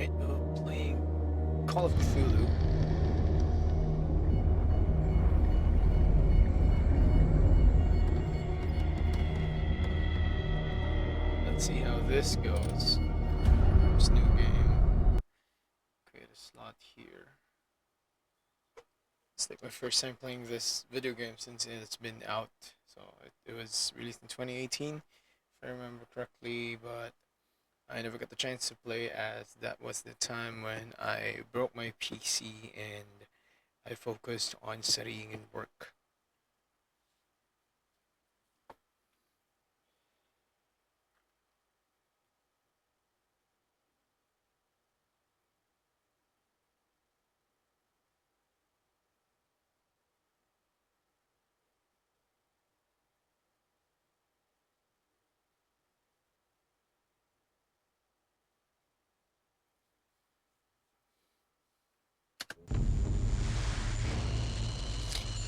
Alright, playing Call of Cthulhu. Let's see how this goes. This new game. Create a slot here. It's like my first time playing this video game since it's been out. So it was released in 2018, if I remember correctly, but I never got the chance to play as that was the time when I broke my PC and I focused on studying and work.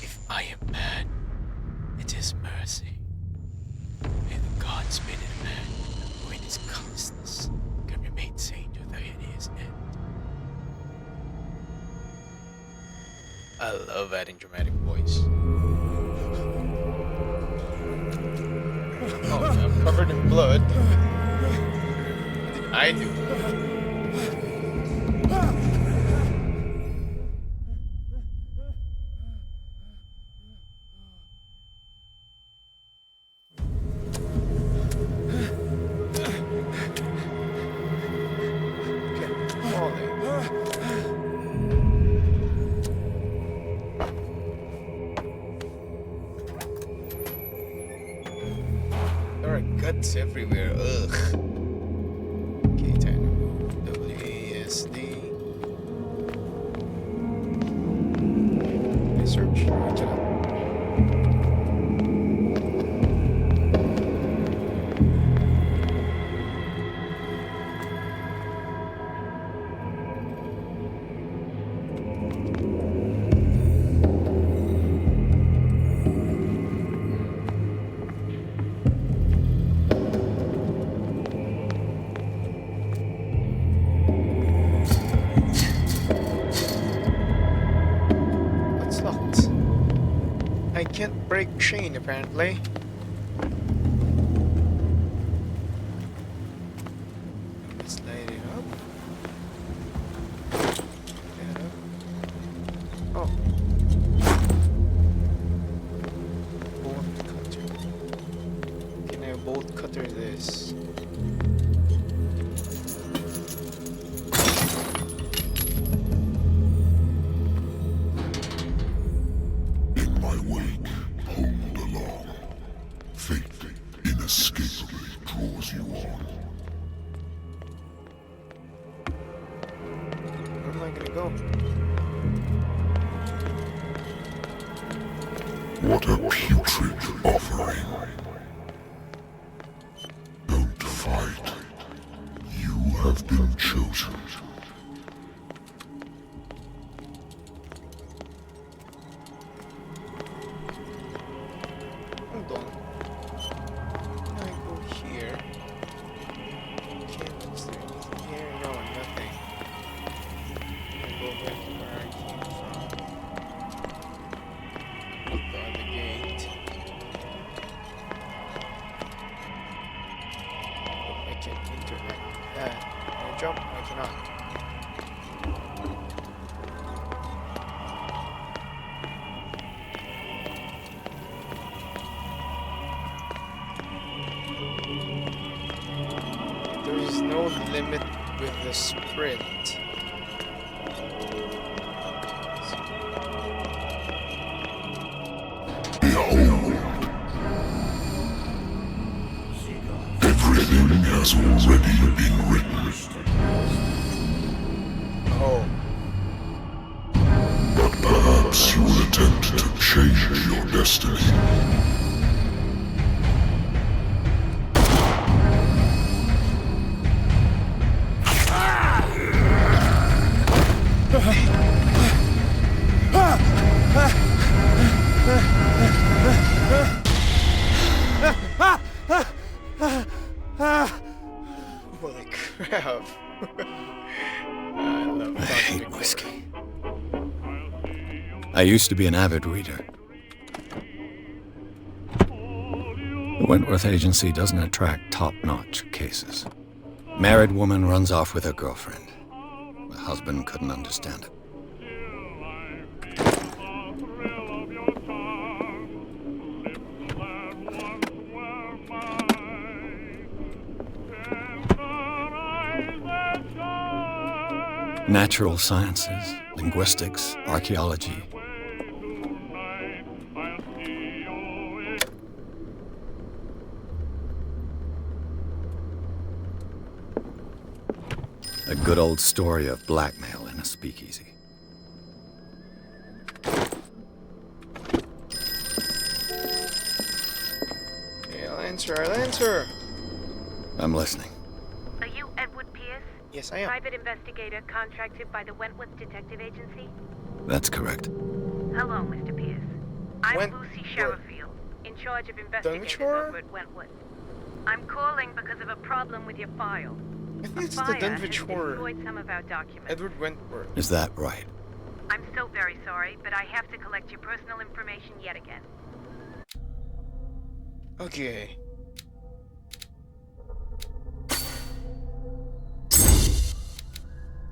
If I am man, it is mercy. May the gods made it man, who in his callousness can remain sane to the hideous end. I love adding dramatic voice. Oh, I'm covered in blood. What did I do? There are guts everywhere. Ugh. Okay, time to move. WASD. I search. Watch it out. What's locked? I can't break chain apparently. Let's light it up. Light it up. Oh. Bolt cutter. Can I bolt cutter this? In my wake, hold along. Fate inescapably draws you on. Where am I gonna go? What a putrid offering. Don't fight. You have been chosen. Hold on. Can I go here? Can't. Is there anything here? No, nothing. Can I go back to where I came from? Look on the gate. Oh, I can interact with that. Can I jump? I cannot. There's no limit with the sprint. Behold. Everything has already been written. Oh, But perhaps you will attempt to change your destiny. holy crap. I used to be an avid reader. The Wentworth Agency doesn't attract top-notch cases. Married woman runs off with her girlfriend. The husband couldn't understand it. Natural sciences, linguistics, archaeology. A good old story of blackmail in a speakeasy. Okay, I'll answer. I'm listening. Are you Edward Pierce? Yes, I am. Private investigator contracted by the Wentworth Detective Agency? That's correct. Hello, Mr. Pierce. I'm Wentworth. Lucy Sherrifield, in charge of investigators Dunwich-shire? over at Wentworth. I'm calling because of a problem with your file. I think A it's the fire has Dunwich Horror. destroyed some of our documents. Edward Wentworth. Is that right? I'm so very sorry, but I have to collect your personal information yet again. Okay.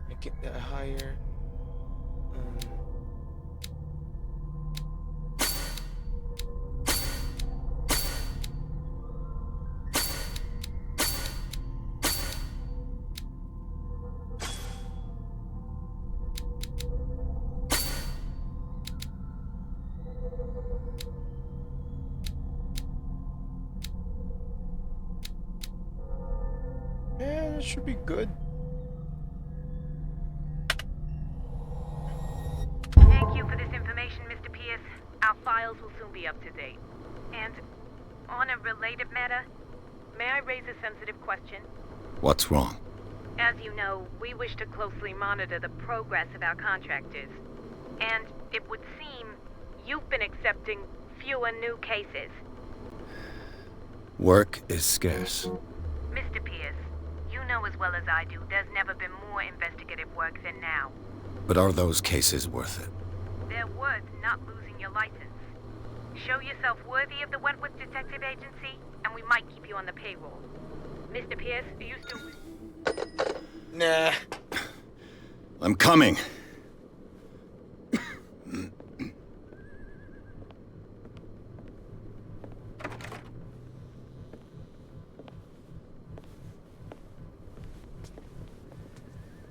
Make it that higher. Yeah, that should be good. Thank you for this information, Mr. Pierce. Our files will soon be up to date. And on a related matter, may I raise a sensitive question? What's wrong? As you know, we wish to closely monitor the progress of our contractors. And it would seem you've been accepting fewer new cases. Work is scarce. Mr. Pierce, you know as well as I do, there's never been more investigative work than now. But are those cases worth it? They're worth not losing your license. Show yourself worthy of the Wentworth Detective Agency, and we might keep you on the payroll. Mr. Pierce, are you still... Nah. I'm coming.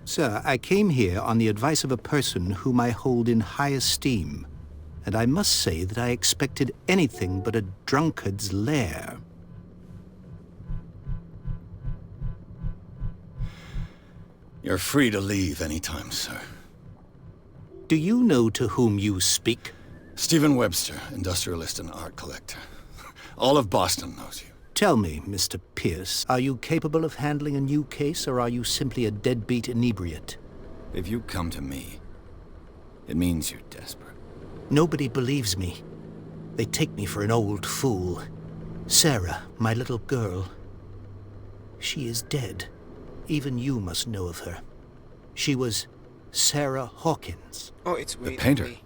Sir, I came here on the advice of a person whom I hold in high esteem, and I must say that I expected anything but a drunkard's lair. You're free to leave anytime, sir. Do you know to whom you speak? Stephen Webster, industrialist and art collector. All of Boston knows you. Tell me, Mr. Pierce, are you capable of handling a new case, or are you simply a deadbeat inebriate? If you come to me, it means you're desperate. Nobody believes me. They take me for an old fool. Sarah, my little girl, she is dead. Even you must know of her. She was Sarah Hawkins. Oh, it's The Wade painter. Lee.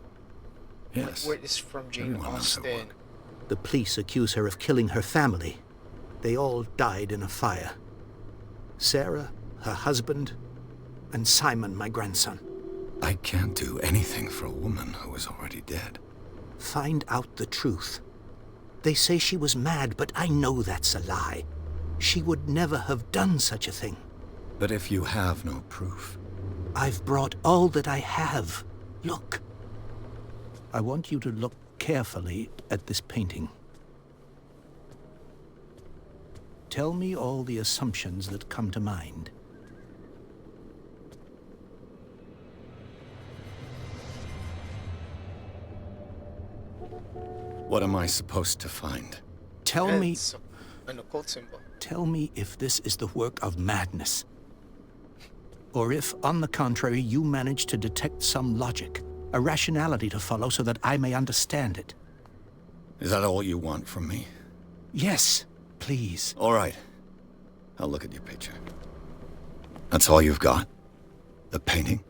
Yes. Word is from Jane Everyone knows her Austen. work. The police accuse her of killing her family. They all died in a fire. Sarah, her husband, and Simon, my grandson. I can't do anything for a woman who is already dead. Find out the truth. They say she was mad, but I know that's a lie. She would never have done such a thing. But if you have no proof... I've brought all that I have. Look. I want you to look carefully at this painting. Tell me all the assumptions that come to mind. What am I supposed to find? Tell me... It's an occult symbol. Tell me if this is the work of madness. Or if, on the contrary, you manage to detect some logic, a rationality to follow so that I may understand it. Is that all you want from me? Yes, please. All right. I'll look at your picture. That's all you've got? The painting?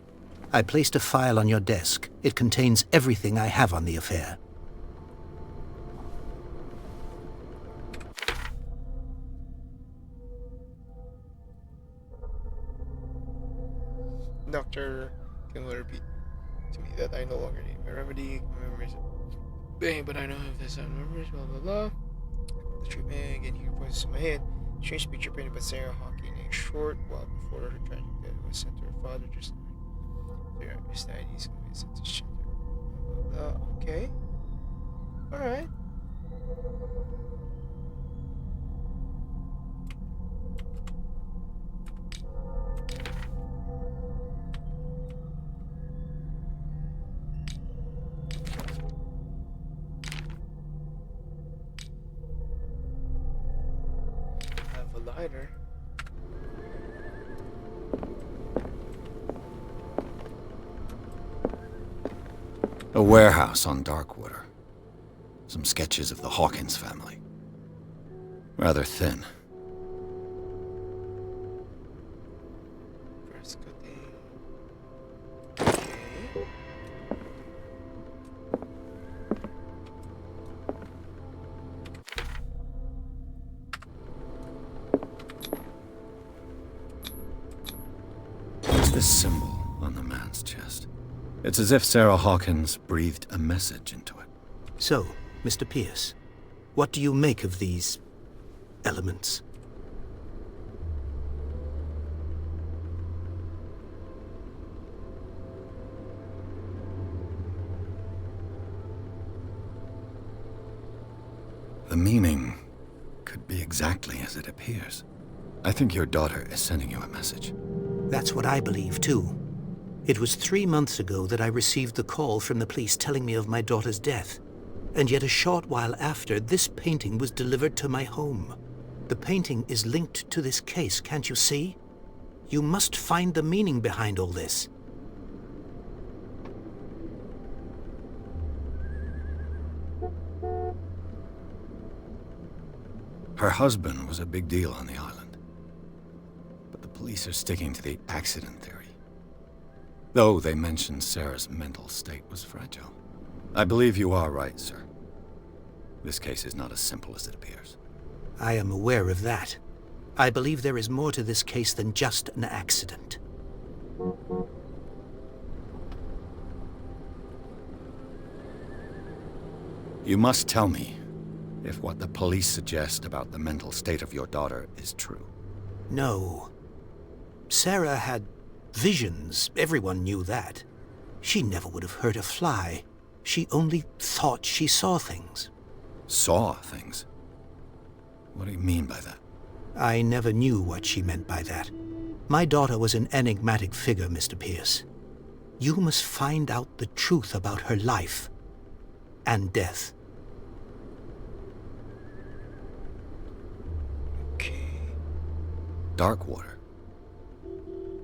I placed a file on your desk. It contains everything I have on the affair. Doctor, can you repeat to me that I no longer need my remedy? My memories are bang, but I don't have this on memories, blah blah blah. The treatment again here points to my head. Strange picture painted by Sarah Hawking, a short while before her tragic death was sent to her father just there. His died, he's convinced that this gender. Blah, blah, blah. Okay. Alright. I have a lighter. A warehouse on Darkwater. Some sketches of the Hawkins family. Rather thin. First cutting. Okay. What's this symbol on the man's chest? It's as if Sarah Hawkins breathed a message into it. So, Mr. Pierce, what do you make of these elements? The meaning could be exactly as it appears. I think your daughter is sending you a message. That's what I believe, too. It was 3 months ago that I received the call from the police telling me of my daughter's death. And yet a short while after, this painting was delivered to my home. The painting is linked to this case, can't you see? You must find the meaning behind all this. Her husband was a big deal on the island. But the police are sticking to the accident theory. Though they mentioned Sarah's mental state was fragile. I believe you are right, sir. This case is not as simple as it appears. I am aware of that. I believe there is more to this case than just an accident. You must tell me if what the police suggest about the mental state of your daughter is true. No. Sarah had visions. Everyone knew that. She never would have hurt a fly. She only thought she saw things. Saw things? What do you mean by that? I never knew what she meant by that. My daughter was an enigmatic figure, Mr. Pierce. You must find out the truth about her life and death. Okay. Darkwater.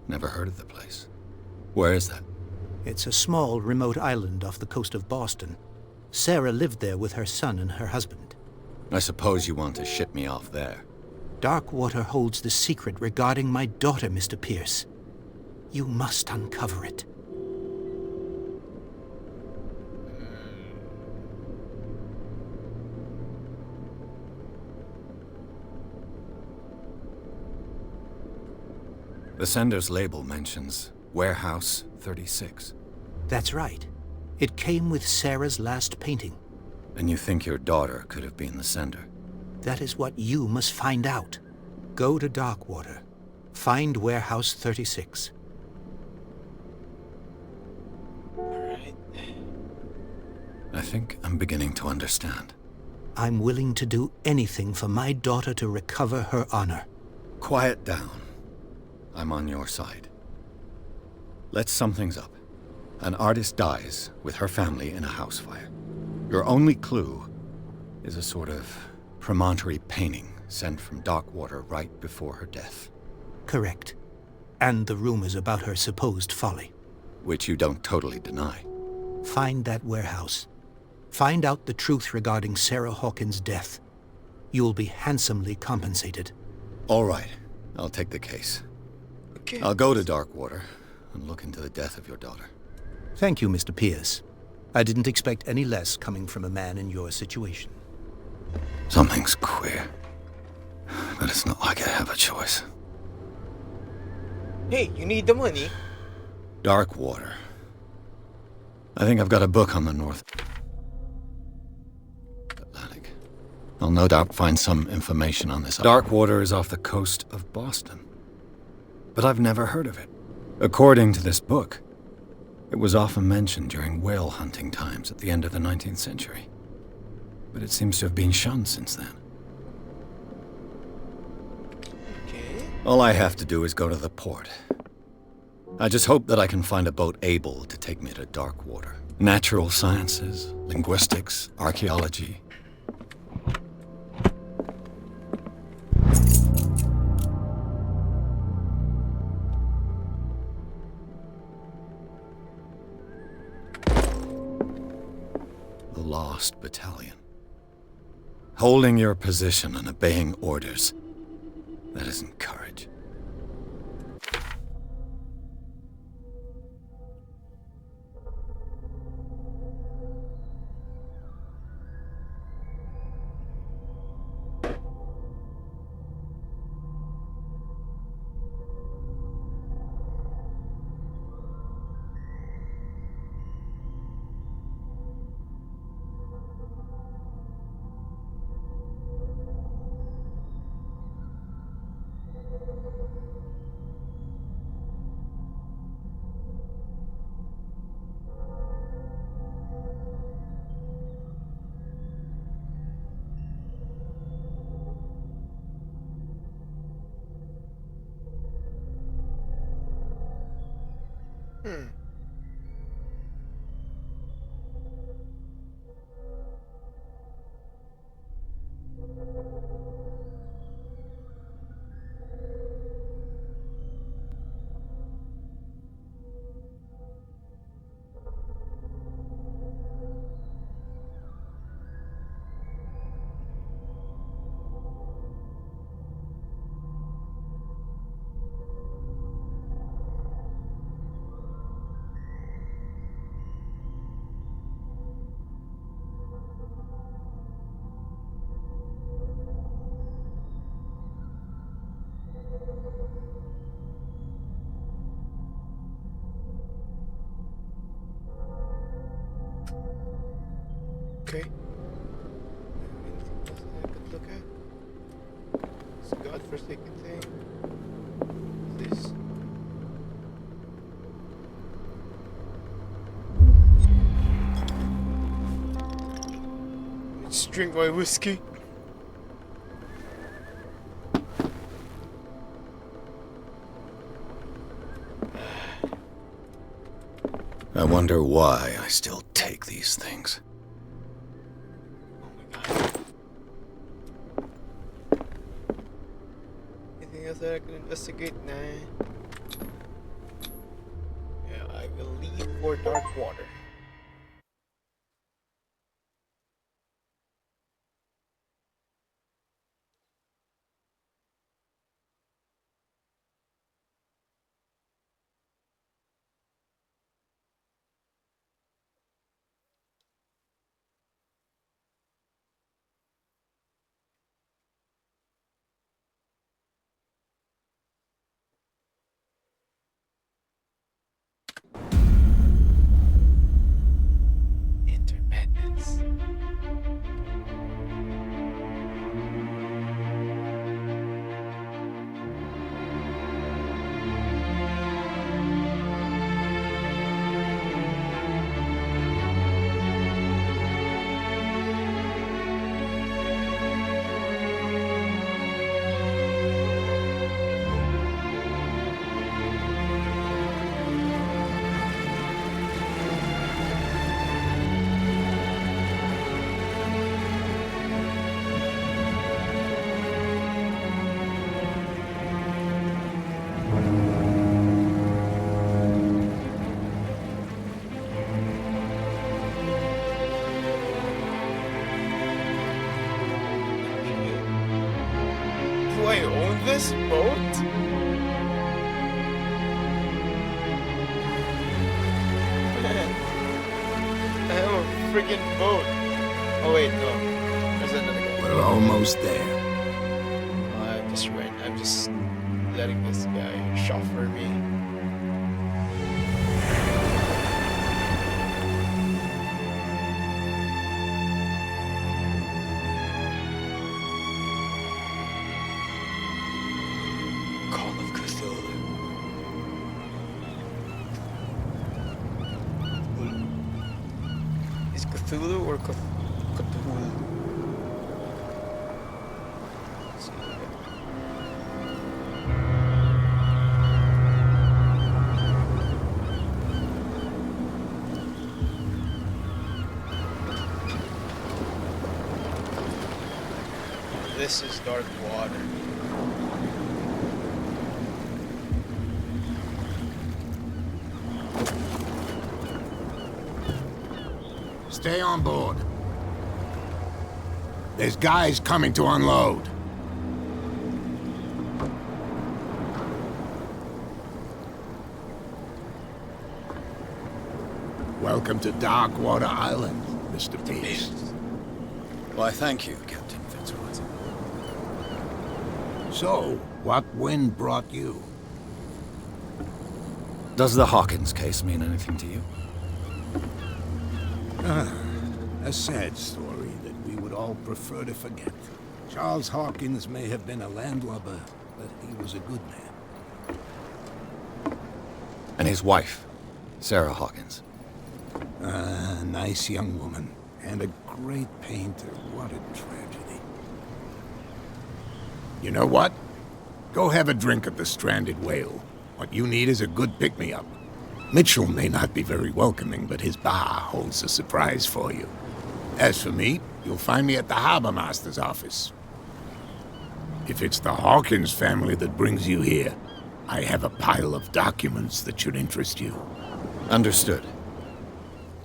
Never heard of the place. Where is that? It's a small, remote island off the coast of Boston. Sarah lived there with her son and her husband. I suppose you want to ship me off there. Darkwater holds the secret regarding my daughter, Mr. Pierce. You must uncover it. The sender's label mentions Warehouse 36. That's right. It came with Sarah's last painting. And you think your daughter could have been the sender? That is what you must find out. Go to Darkwater. Find Warehouse 36. Alright. I think I'm beginning to understand. I'm willing to do anything for my daughter to recover her honor. Quiet down. I'm on your side. Let's sum things up. An artist dies with her family in a house fire. Your only clue is a sort of promontory painting sent from Darkwater right before her death. Correct. And the rumors about her supposed folly. Which you don't totally deny. Find that warehouse. Find out the truth regarding Sarah Hawkins' death. You'll be handsomely compensated. All right, I'll take the case. Okay. I'll go to Darkwater. and look into the death of your daughter. Thank you, Mr. Pierce. I didn't expect any less coming from a man in your situation. Something's queer. But it's not like I have a choice. Hey, you need the money. Dark water. I think I've got a book on the North Atlantic. I'll no doubt find some information on this. Dark water is off the coast of Boston. But I've never heard of it. According to this book, it was often mentioned during whale hunting times at the end of the 19th century. But it seems to have been shunned since then. Okay. All I have to do is go to the port. I just hope that I can find a boat able to take me to dark water. Natural sciences, linguistics, archaeology. The Lost Battalion. Holding your position and obeying orders. That isn't courage. Hmm. Okay. Anything else that I could look at? This godforsaken thing. This. Let's drink my whiskey. I wonder why I still take these things. Oh my god. Anything else that I can investigate? Nah. Yeah, I will leave for dark water. Intermadness. Do I own this boat? freaking boat. Oh wait, no. There's another guy. We're almost there. I'm just letting this guy chauffeur me. Call of Cthulhu. Is Cthulhu or Cthulhu? Let's see. This is dark water. Stay on board. There's guys coming to unload. Welcome to Darkwater Island, Mr. Peace. Why, thank you, Captain Fitzroy. So, what wind brought you? Does the Hawkins case mean anything to you? A sad story that we would all prefer to forget. Charles Hawkins may have been a landlubber, but he was a good man. And his wife, Sarah Hawkins. A nice young woman, and a great painter. What a tragedy. You know what? Go have a drink at the Stranded Whale. What you need is a good pick-me-up. Mitchell may not be very welcoming, but his bar holds a surprise for you. As for me, you'll find me at the Harbor Master's office. If it's the Hawkins family that brings you here, I have a pile of documents that should interest you. Understood.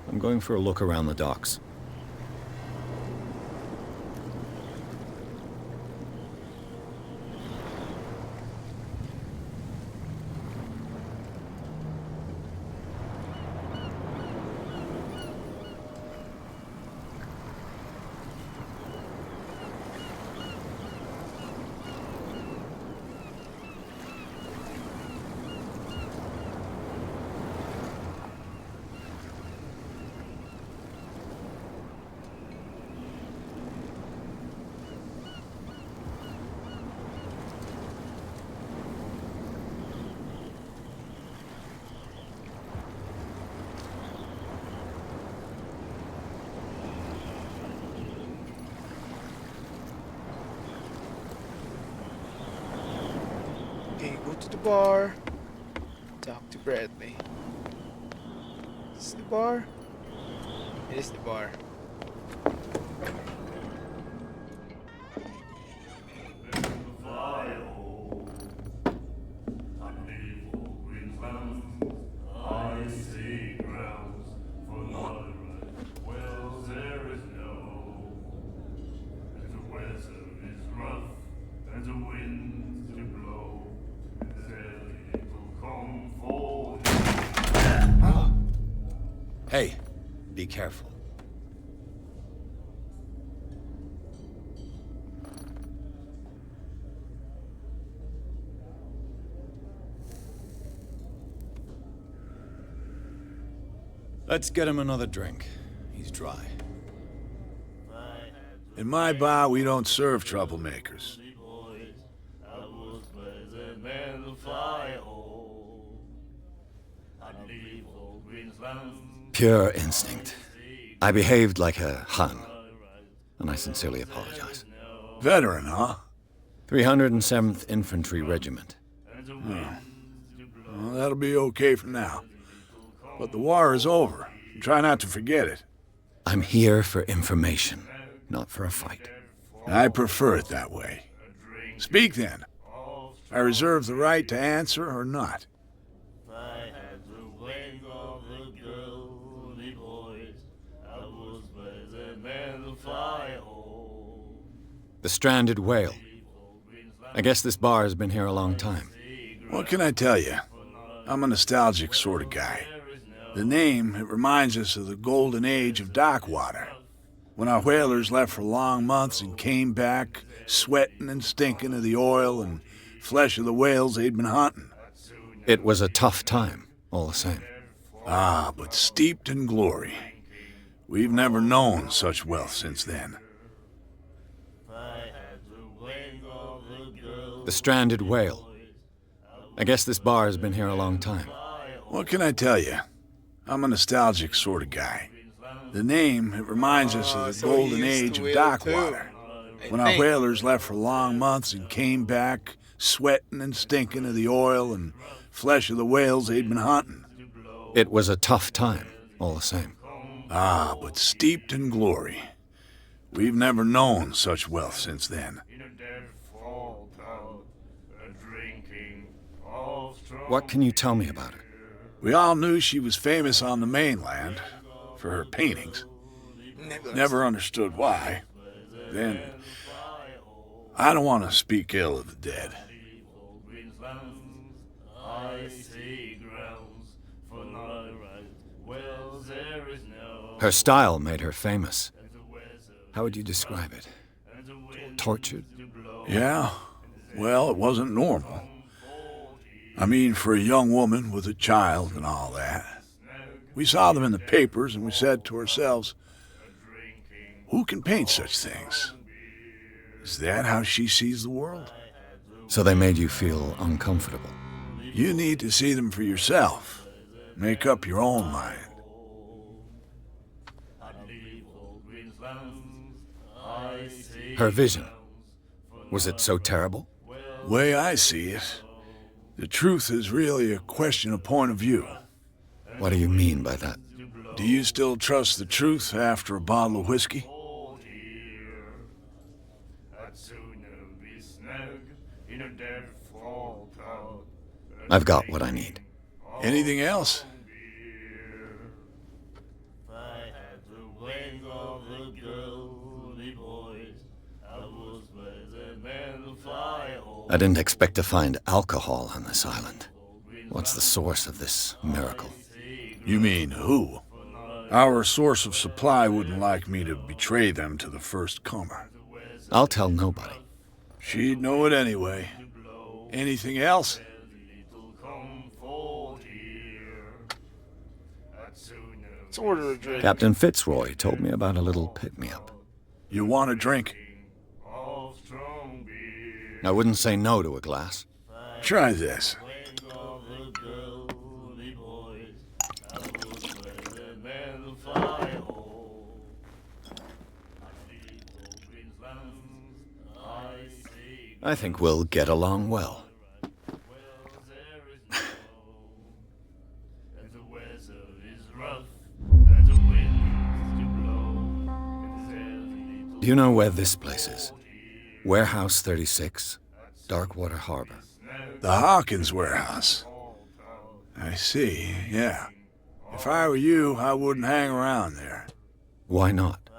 I'm going for a look around the docks. Okay, go to the bar. Talk to Bradley. Is this the bar? It is the bar. Hey, be careful. Let's get him another drink. He's dry. In my bar, we don't serve troublemakers. Pure instinct. I behaved like a Hun, and I sincerely apologize. Veteran, huh? 307th Infantry Regiment. Well, that'll be okay for now. But the war is over. Try not to forget it. I'm here for information, not for a fight. I prefer it that way. Speak then. I reserve the right to answer or not. The Stranded Whale. I guess this bar has been here a long time. What can I tell you? I'm a nostalgic sort of guy. The name, it reminds us of the golden age of dock water, when our whalers left for long months and came back sweating and stinking of the oil and flesh of the whales they'd been hunting. It was a tough time, all the same. Ah, but steeped in glory. We've never known such wealth since then. The stranded whale. I guess this bar has been here a long time. What can I tell you? I'm a nostalgic sort of guy. The name, it reminds us of the So he golden used age to of whale dock too, water, I when our think. whalers left for long months and came back sweating and stinking of the oil and flesh of the whales they'd been hunting. It was a tough time, all the same. Ah, but steeped in glory. We've never known such wealth since then. What can you tell me about her? We all knew she was famous on the mainland for her paintings. Never understood why. Then, I don't want to speak ill of the dead. Her style made her famous. How would you describe it? Tortured? Yeah? Well, it wasn't normal. I mean, for a young woman with a child and all that. We saw them in the papers and we said to ourselves, who can paint such things? Is that how she sees the world? So they made you feel uncomfortable. You need to see them for yourself. Make up your own mind. Her vision. Was it so terrible? Way I see it, the truth is really a question of point of view. What do you mean by that? Do you still trust the truth after a bottle of whiskey? I've got what I need. Anything else? I didn't expect to find alcohol on this island. What's the source of this miracle? You mean who? Our source of supply wouldn't like me to betray them to the first comer. I'll tell nobody. She'd know it anyway. Anything else? Let's order a drink. Captain Fitzroy told me about a little pick-me-up. You want a drink? I wouldn't say no to a glass. Try this. I think we'll get along well. Do you know where this place is? Warehouse 36, Darkwater Harbor. The Hawkins warehouse. I see, yeah. If I were you, I wouldn't hang around there. Why not?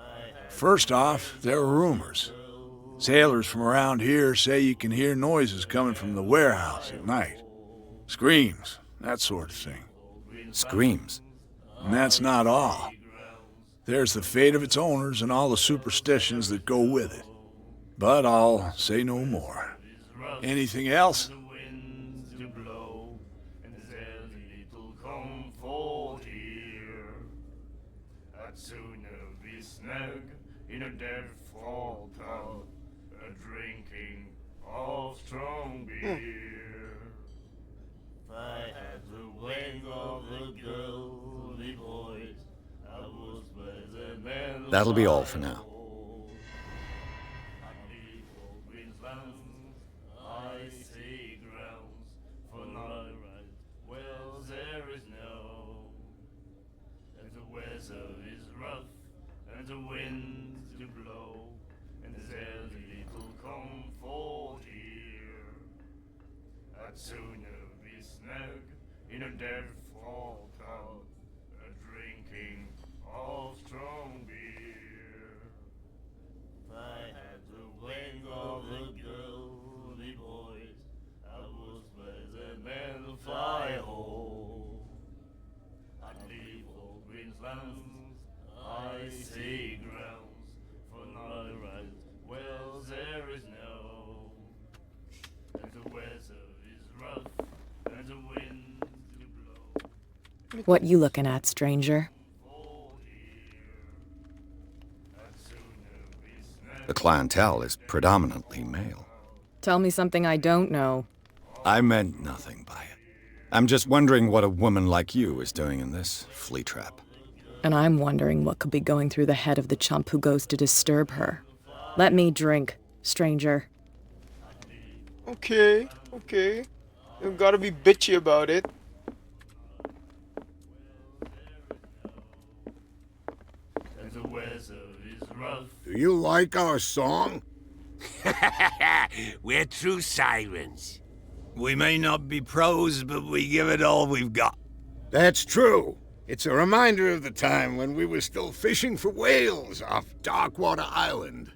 First off, there are rumors. Sailors from around here say you can hear noises coming from the warehouse at night. Screams, that sort of thing. Screams. And that's not all. There's the fate of its owners and all the superstitions that go with it. But I'll say no more. Anything else? That'll be all for now. What you looking at, stranger? The clientele is predominantly male. Tell me something I don't know. I meant nothing by it. I'm just wondering what a woman like you is doing in this flea trap. And I'm wondering what could be going through the head of the chump who goes to disturb her. Let me drink, stranger. Okay, okay. You gotta be bitchy about it. Do you like our song? We're true sirens. We may not be pros, but we give it all we've got. That's true. It's a reminder of the time when we were still fishing for whales off Darkwater Island.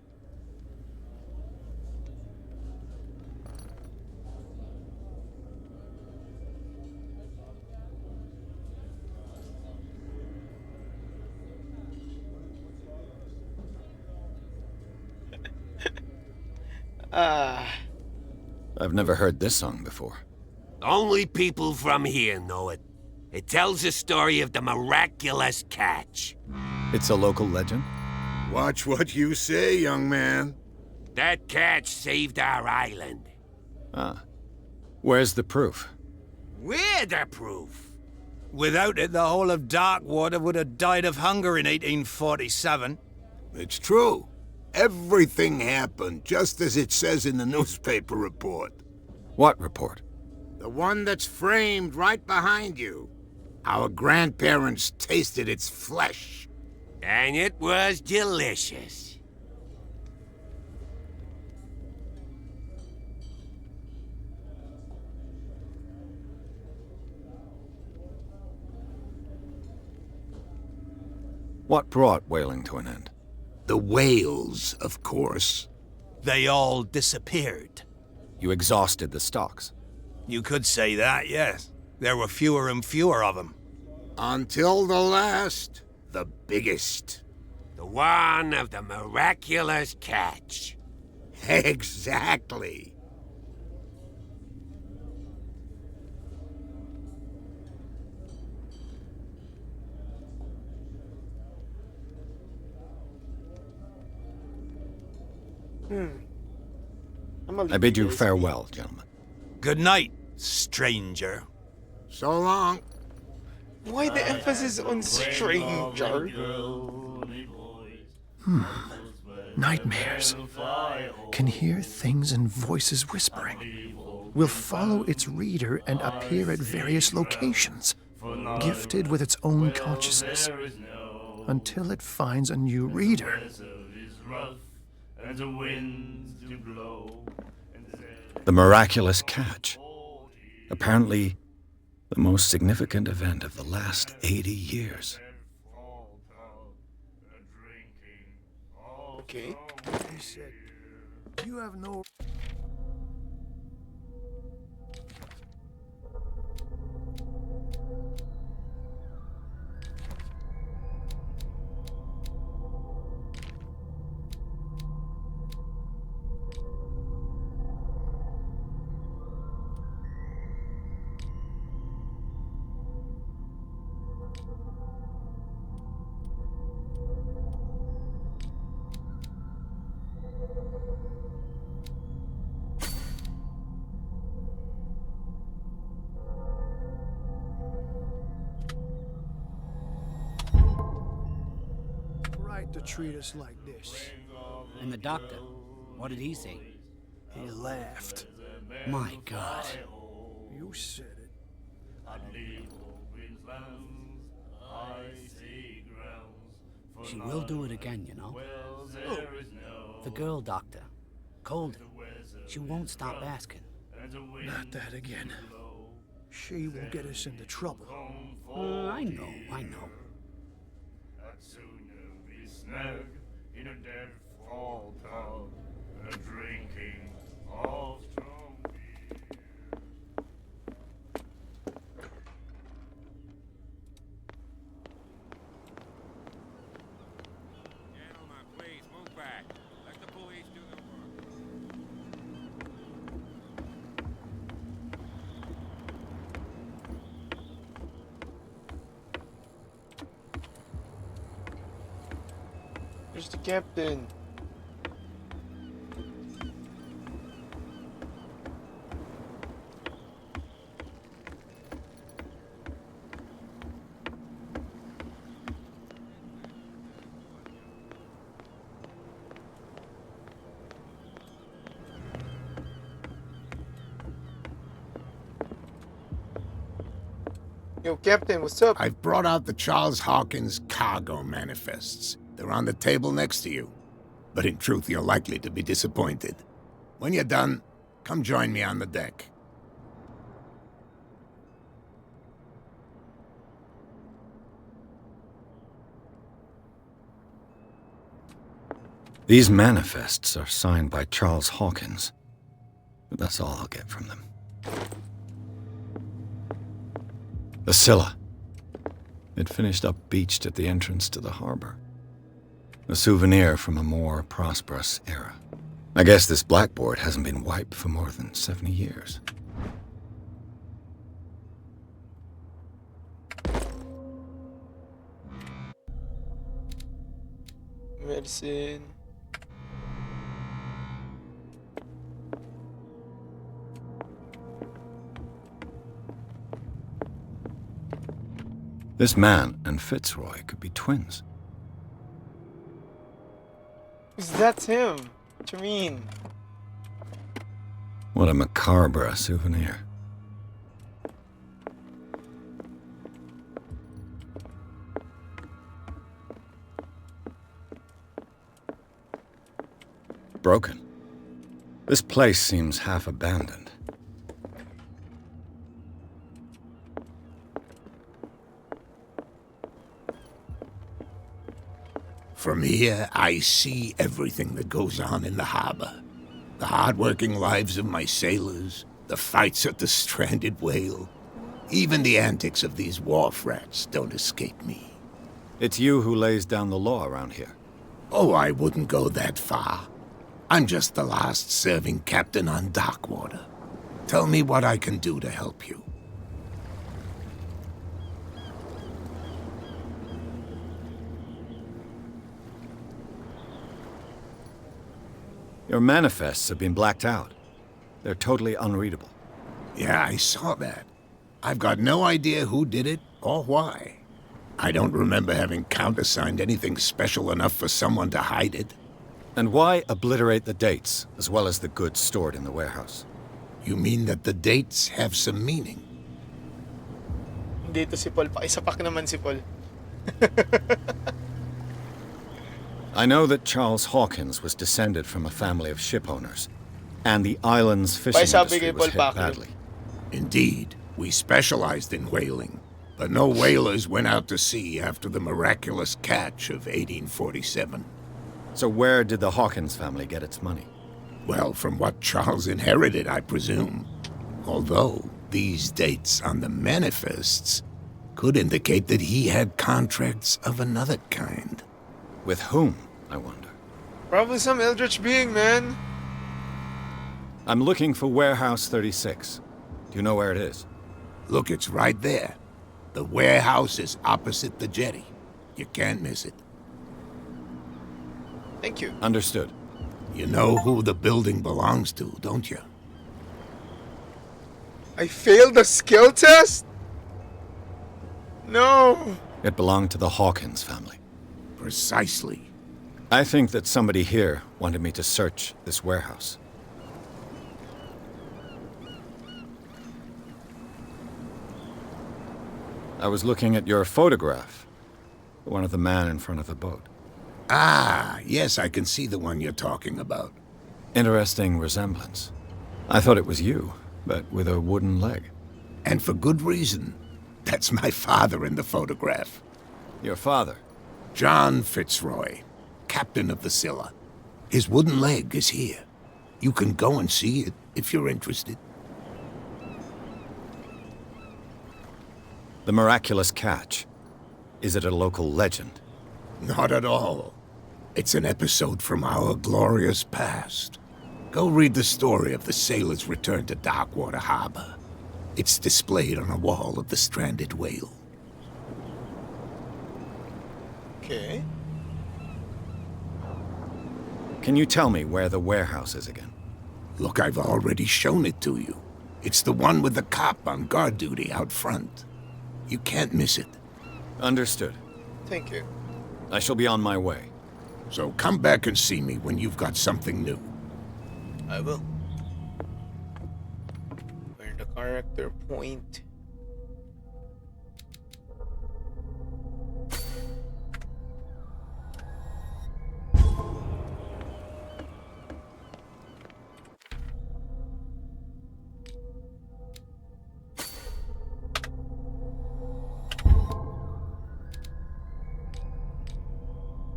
Ah, I've never heard this song before. Only people from here know it. It tells the story of the miraculous catch. It's a local legend? Watch what you say, young man. That catch saved our island. Ah. Where's the proof? We're the proof. Without it, the whole of Darkwater would have died of hunger in 1847. It's true. Everything happened just as it says in the newspaper report. What report? The one that's framed right behind you. Our grandparents tasted its flesh. And it was delicious. What brought whaling to an end? The whales, of course. They all disappeared. You exhausted the stocks. You could say that, yes. There were fewer and fewer of them. Until the last, the biggest. The one of the miraculous catch. Exactly. I bid you farewell, gentlemen. Good night, stranger. So long. why the emphasis on stranger? Nightmares. Can hear things and voices whispering. Will follow its reader and appear at various locations, gifted with its own consciousness, until it finds a new reader. The miraculous catch. Apparently, the most significant event of the last 80 years. Okay. He said, "You have no..." Right to treat us like this. And the doctor, what did he say? He laughed. My God. You said it. She will do it again, you know. Oh, The girl doctor. Colden. She won't stop asking. not that again. She will get us into trouble. I know, I know. In a dead fall tub, drinking of strong beer. Gentlemen, please move back. Let the police do their work. the captain? Yo, Captain, what's up? I've brought out the Charles Hawkins cargo manifests. They're on the table next to you. But in truth, you're likely to be disappointed. When you're done, come join me on the deck. These manifests are signed by Charles Hawkins, but that's all I'll get from them. The Scylla. It finished up beached at the entrance to the harbor. A souvenir from a more prosperous era. I guess this blackboard hasn't been wiped for more than 70 years. Medicine. This man and Fitzroy could be twins. That's him. What you mean? What a macabre souvenir. Broken. This place seems half abandoned. From here, I see everything that goes on in the harbor. The hard-working lives of my sailors, the fights at the stranded whale. Even the antics of these wharf rats don't escape me. It's you who lays down the law around here. Oh, I wouldn't go that far. I'm just the last serving captain on Darkwater. Tell me what I can do to help you. Your manifests have been blacked out. They're totally unreadable. Yeah, I saw that. I've got no idea who did it or why. I don't remember having countersigned anything special enough for someone to hide it. And why obliterate the dates, as well as the goods stored in the warehouse? You mean that the dates have some meaning? Dito si Paul. Pakisapak naman si Paul. I know that Charles Hawkins was descended from a family of ship owners, and the island's fishing industry was hit badly. Indeed, we specialized in whaling, but no whalers went out to sea after the miraculous catch of 1847. So where did the Hawkins family get its money? Well, from what Charles inherited, I presume. Although, these dates on the manifests could indicate that he had contracts of another kind. With whom, I wonder? Probably some eldritch being, man. I'm looking for Warehouse 36. Do you know where it is? Look, it's right there. The warehouse is opposite the jetty. You can't miss it. Thank you. Understood. You know who the building belongs to, don't you? I failed the skill test? No. It belonged to the Hawkins family. Precisely. I think that somebody here wanted me to search this warehouse. I was looking at your photograph, the one of the man in front of the boat. Ah, yes, I can see the one you're talking about. Interesting resemblance. I thought it was you, but with a wooden leg. And for good reason. That's my father in the photograph. Your father? John Fitzroy, captain of the Scylla. His wooden leg is here. You can go and see it if you're interested. The miraculous catch. Is it a local legend? Not at all. It's an episode from our glorious past. Go read the story of the sailor's return to Darkwater Harbor. It's displayed on a wall of the stranded whale. Okay. Can you tell me where the warehouse is again? Look, I've already shown it to you. It's the one with the cop on guard duty out front. You can't miss it. Understood. Thank you. I shall be on my way. So come back and see me when you've got something new. I will. Earn the character point.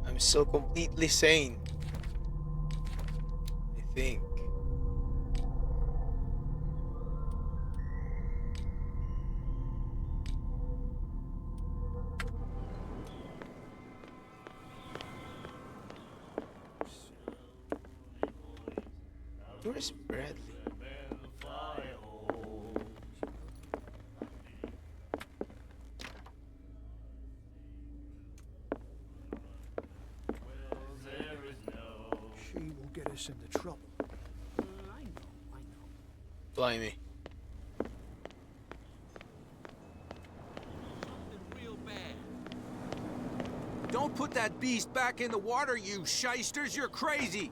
I'm still completely sane. I think. Where's Bradley? She will get us into trouble. I know. Blimey. Don't put that beast back in the water, you shysters! You're crazy!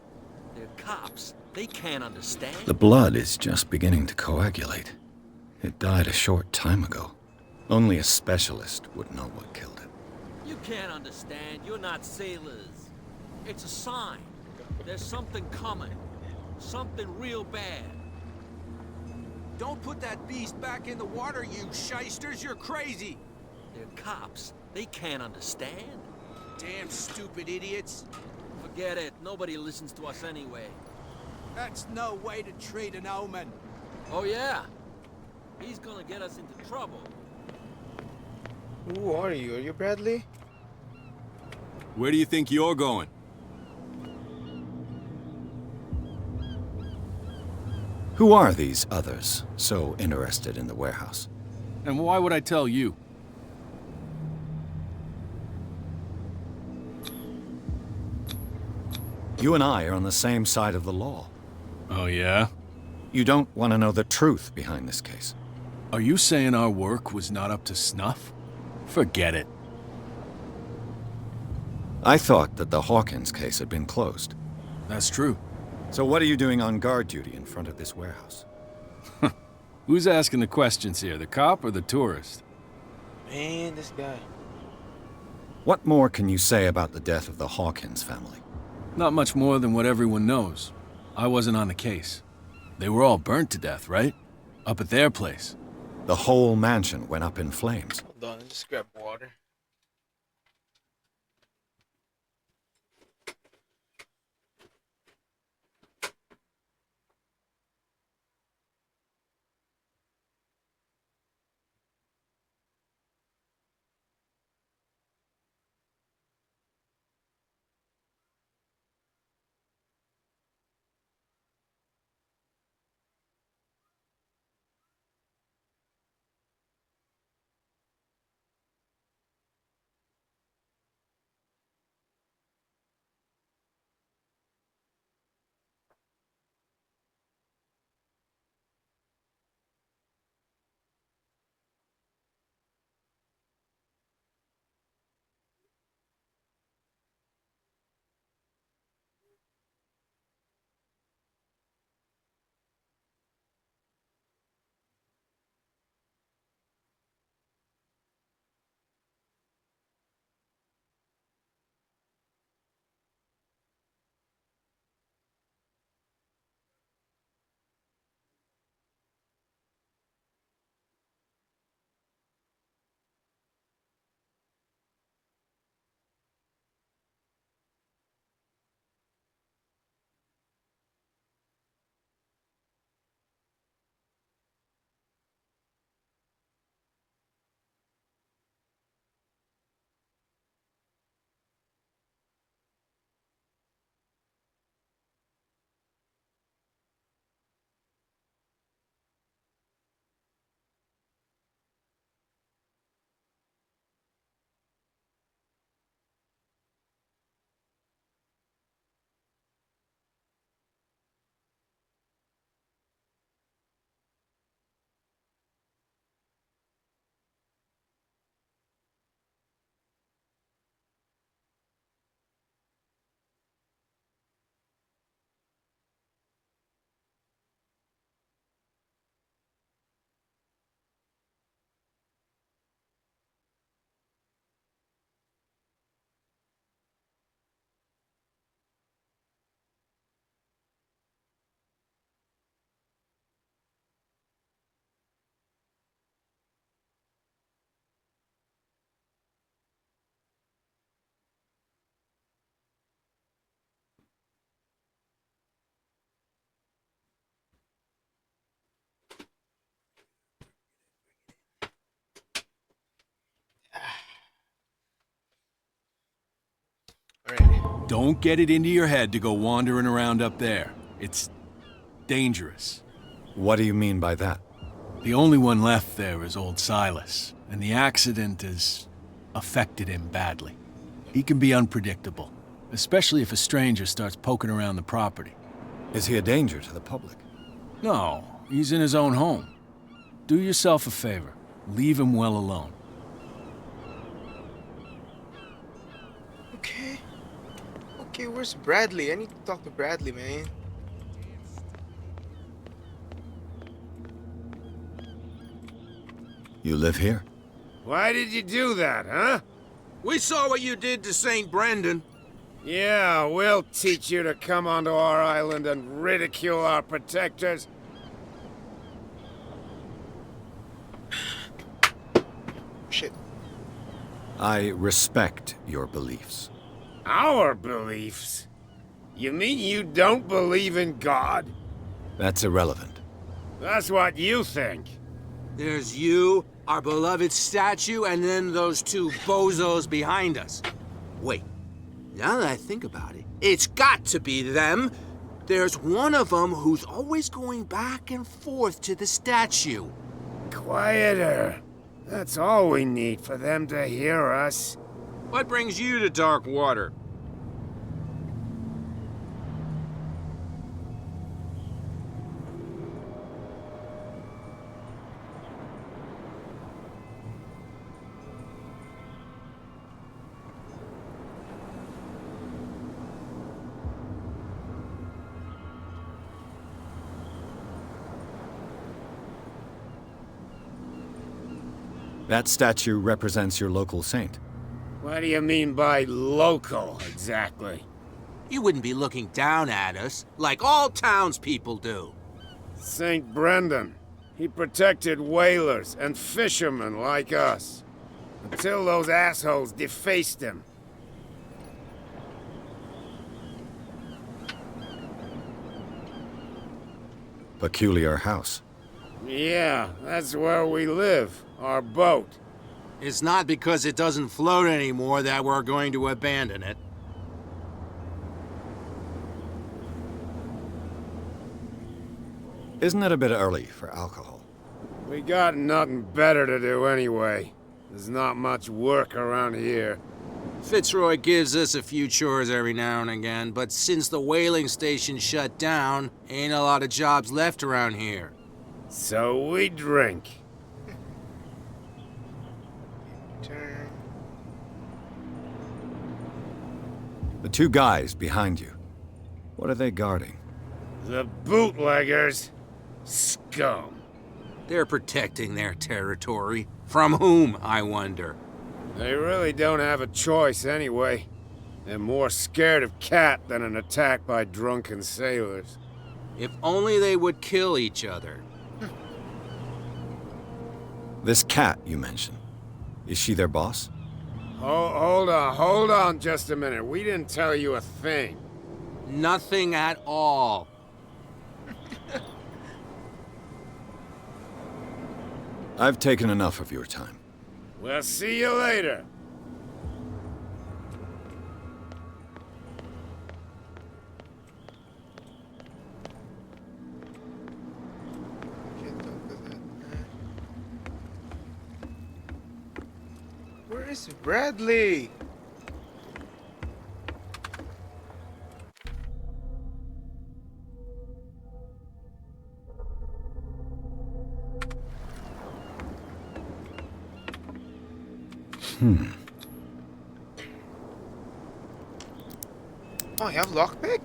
They're cops. They can't understand. The blood is just beginning to coagulate. It died a short time ago. Only a specialist would know what killed it. You can't understand. You're not sailors. It's a sign. There's something coming. Something real bad. Don't put that beast back in the water, you shysters! You're crazy! They're cops. They can't understand. Damn stupid idiots! Forget it. Nobody listens to us anyway. That's no way to treat an omen! Oh, yeah? He's gonna get us into trouble. Who are you? Are you Bradley? Where do you think you're going? Who are these others so interested in the warehouse? And why would I tell you? You and I are on the same side of the law. Oh, yeah? You don't want to know the truth behind this case. Are you saying our work was not up to snuff? Forget it. I thought that the Hawkins case had been closed. That's true. So what are you doing on guard duty in front of this warehouse? Who's asking the questions here, the cop or the tourist? Man, this guy. What more can you say about the death of the Hawkins family? Not much more than what everyone knows. I wasn't on the case. They were all burnt to death, right? Up at their place. The whole mansion went up in flames. Hold on, just grab water. Alright. Don't get it into your head to go wandering around up there. It's dangerous. What do you mean by that? The only one left there is old Silas, and the accident has affected him badly. He can be unpredictable, especially if a stranger starts poking around the property. Is he a danger to the public? No, he's in his own home. Do yourself a favor. Leave him well alone. Okay. Okay, where's Bradley? I need to talk to Bradley, man. You live here? Why did you do that, huh? We saw what you did to St. Brendan. Yeah, we'll teach you to come onto our island and ridicule our protectors. Shit. I respect your beliefs. Our beliefs? You mean you don't believe in God? That's irrelevant. That's what you think. There's you, our beloved statue, and then those two bozos behind us. Wait, now that I think about it, it's got to be them. There's one of them who's always going back and forth to the statue. Quieter. That's all we need for them to hear us. What brings you to dark water? That statue represents your local saint. What do you mean by local, exactly? You wouldn't be looking down at us, like all townspeople do. St. Brendan. He protected whalers and fishermen like us. Until those assholes defaced him. Peculiar house. Yeah, that's where we live. Our boat. It's not because it doesn't float anymore that we're going to abandon it. Isn't it a bit early for alcohol? We got nothing better to do anyway. There's not much work around here. Fitzroy gives us a few chores every now and again, but since the whaling station shut down, ain't a lot of jobs left around here. So we drink. Turn. The two guys behind you. What are they guarding? The bootleggers. Scum. They're protecting their territory. From whom, I wonder? They really don't have a choice anyway. They're more scared of Cat than an attack by drunken sailors. If only they would kill each other. This Cat you mentioned. Is she their boss? Hold on just a minute. We didn't tell you a thing. Nothing at all. I've taken enough of your time. We'll see you later. Where is Bradley? Oh, you have lockpick?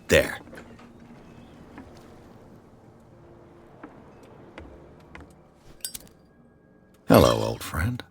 There. Hello, old friend.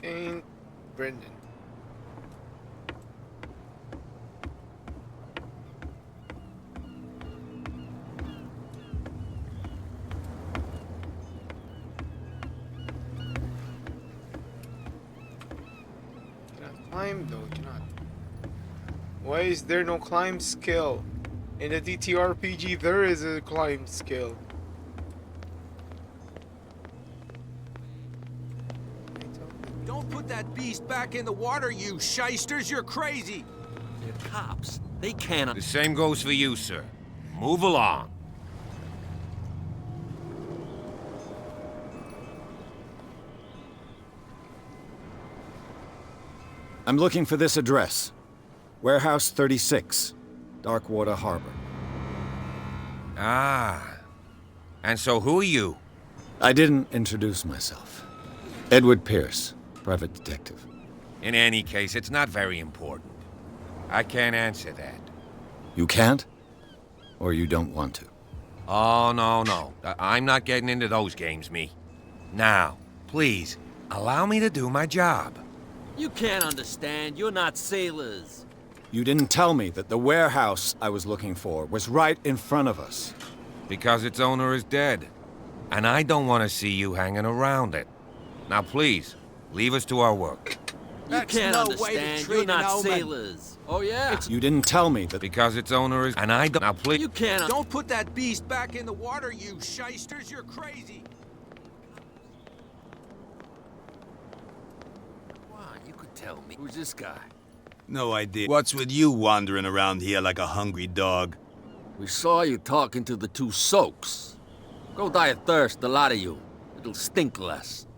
St. Brendan. climb though? You cannot. Why is there no climb skill? In a DTRPG, there is a climb skill. Don't put that beast back in the water, you shysters! You're crazy! They're cops. They can't... The same goes for you, sir. Move along. I'm looking for this address. Warehouse 36, Darkwater Harbor. Ah. And so who are you? I didn't introduce myself. Edward Pierce, private detective. In any case, it's not very important. I can't answer that. You can't? Or you don't want to? Oh, no. I'm not getting into those games, me. Now, please, allow me to do my job. You can't understand. You're not sailors. You didn't tell me that the warehouse I was looking for was right in front of us. Because its owner is dead. And I don't want to see you hanging around it. Now, please, leave us to our work. You can't understand. You're not sailors. Oh, yeah? You didn't tell me that... Because its owner is... And I don't... Now, please... You can't... Don't put that beast back in the water, you shysters! You're crazy! Wow, you could tell me. Who's this guy? No idea. What's with you wandering around here like a hungry dog? We saw you talking to the two soaks. Go die of thirst, the lot of you. It'll stink less.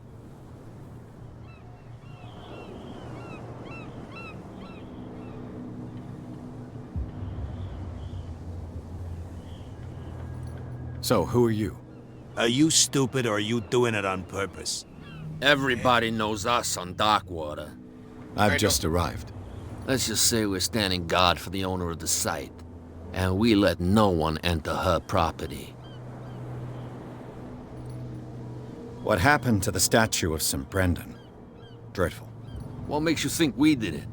So, who are you? Are you stupid or are you doing it on purpose? Everybody knows us on Darkwater. I've just arrived. Let's just say we're standing guard for the owner of the site. And we let no one enter her property. What happened to the statue of St. Brendan? Dreadful. What makes you think we did it?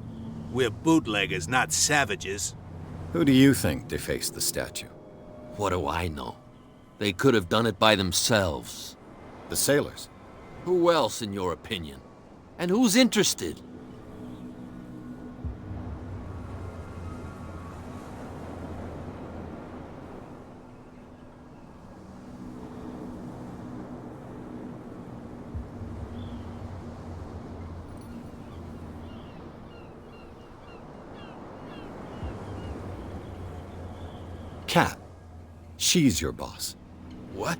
We're bootleggers, not savages. Who do you think defaced the statue? What do I know? They could have done it by themselves. The sailors? Who else, in your opinion? And who's interested? Kat. She's your boss. What?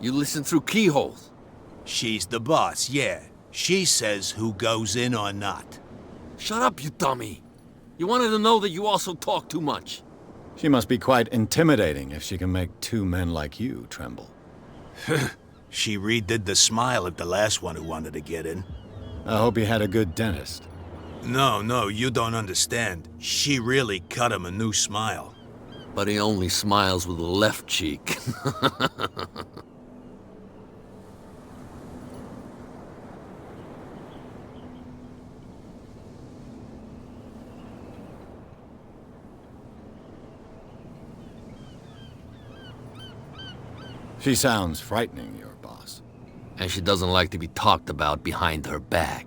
You listen through keyholes? She's the boss, yeah. She says who goes in or not. Shut up, you dummy. You wanted to know that you also talk too much. She must be quite intimidating if she can make two men like you tremble. She redid the smile at the last one who wanted to get in. I hope he had a good dentist. No, you don't understand. She really cut him a new smile. But he only smiles with the left cheek. She sounds frightening, your boss. And she doesn't like to be talked about behind her back.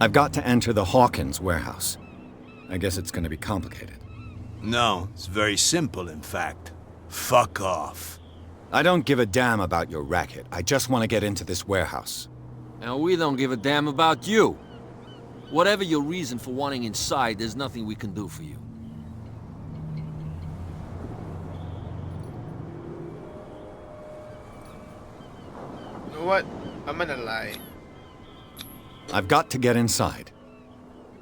I've got to enter the Hawkins warehouse. I guess it's going to be complicated. No, it's very simple, in fact. Fuck off. I don't give a damn about your racket. I just want to get into this warehouse. And we don't give a damn about you. Whatever your reason for wanting inside, there's nothing we can do for you. You know what? I'm gonna lie. I've got to get inside.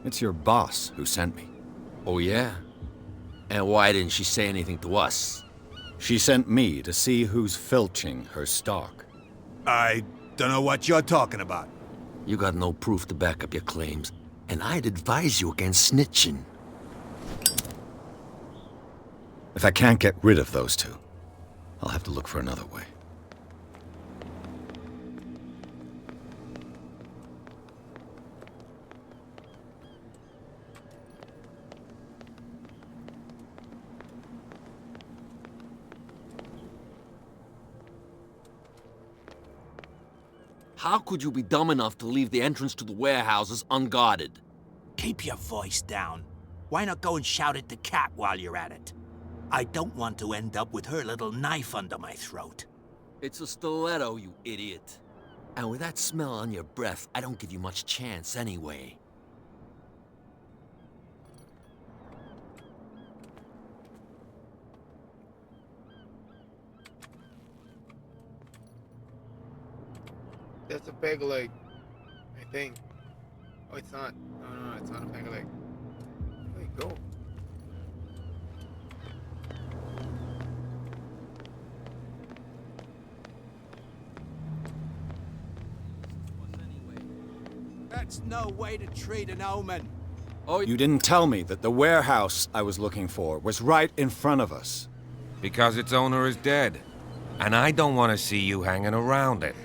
It's your boss who sent me. Oh, yeah? And why didn't she say anything to us? She sent me to see who's filching her stock. I don't know what you're talking about. You got no proof to back up your claims, and I'd advise you against snitching. If I can't get rid of those two, I'll have to look for another way. How could you be dumb enough to leave the entrance to the warehouses unguarded? Keep your voice down. Why not go and shout at the cat while you're at it? I don't want to end up with her little knife under my throat. It's a stiletto, you idiot. And with that smell on your breath, I don't give you much chance anyway. That's a peg leg, I think. Oh, it's not. No, it's not a peg leg. Where did it go? That's no way to treat an omen. Oh, you didn't tell me that the warehouse I was looking for was right in front of us. Because its owner is dead. And I don't want to see you hanging around it.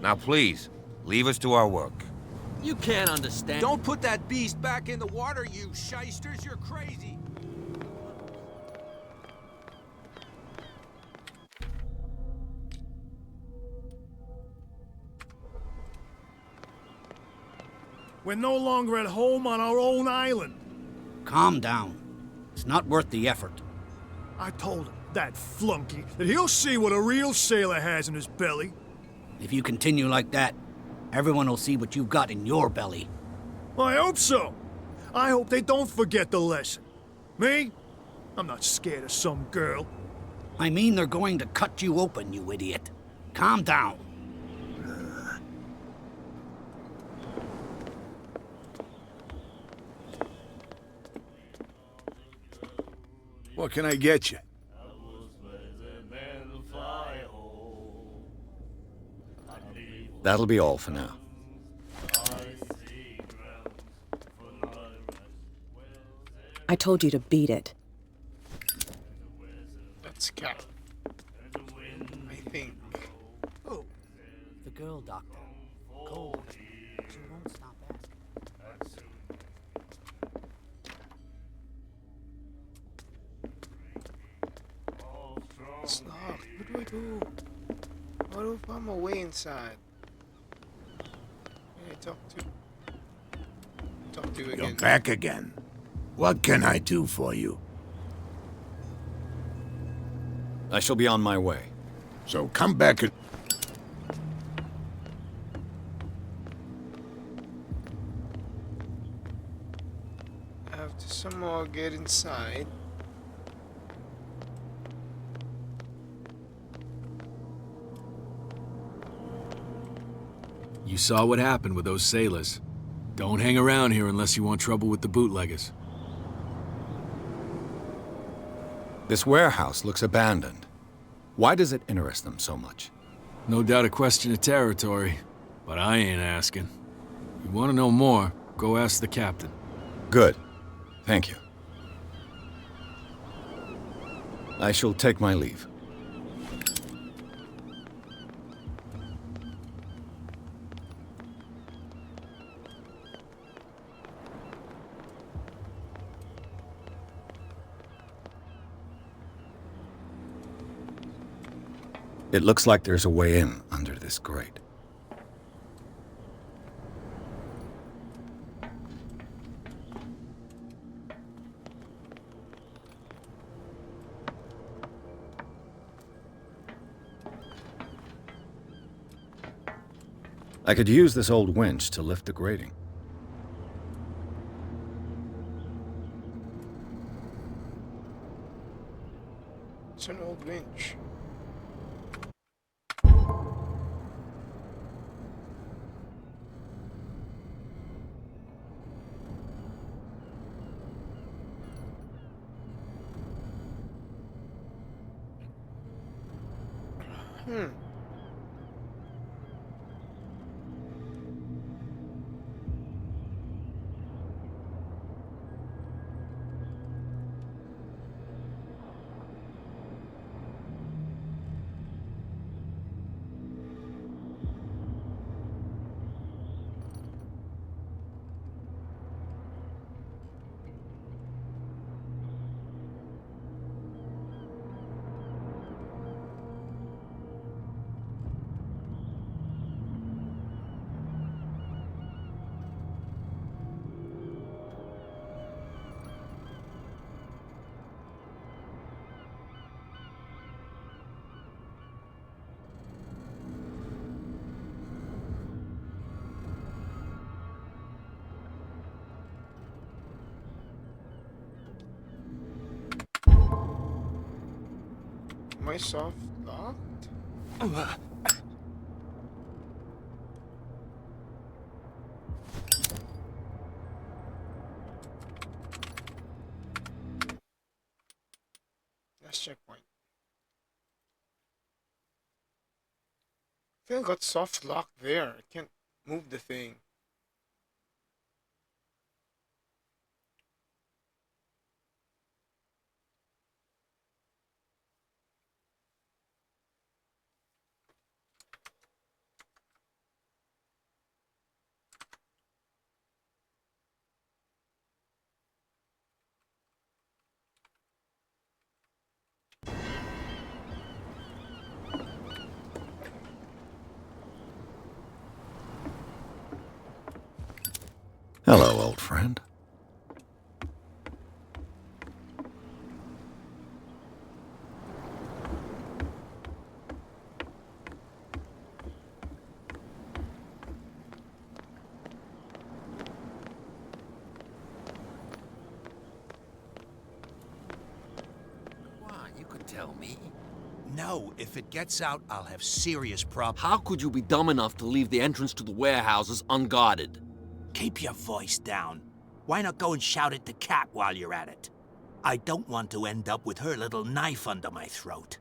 Now please, leave us to our work. You can't understand. Don't put that beast back in the water, you shysters. You're crazy. We're no longer at home on our own island. Calm down. It's not worth the effort. I told him, that flunky, that he'll see what a real sailor has in his belly. If you continue like that, everyone will see what you've got in your belly. I hope so. I hope they don't forget the lesson. Me? I'm not scared of some girl. I mean they're going to cut you open, you idiot. Calm down. What can I get you? That'll be all for now. I told you to beat it. That's cat. I think. Oh, the girl doctor. Cold. She won't stop asking. Stop. What do I do? What if I'm away inside? Hey, talk to you again. You're back again. What can I do for you? I shall be on my way. So come back and... I have to somehow get inside. You saw what happened with those sailors. Don't hang around here unless you want trouble with the bootleggers. This warehouse looks abandoned. Why does it interest them so much? No doubt a question of territory, but I ain't asking. If you want to know more, go ask the captain. Good. Thank you. I shall take my leave. It looks like there's a way in under this grate. I could use this old winch to lift the grating. It's an old winch. Am I soft locked? Last checkpoint. I think I got soft lock there. I can't move the thing. Hello, old friend. You could tell me. No, if it gets out, I'll have serious problems. How could you be dumb enough to leave the entrance to the warehouses unguarded? Keep your voice down. Why not go and shout at the cat while you're at it? I don't want to end up with her little knife under my throat.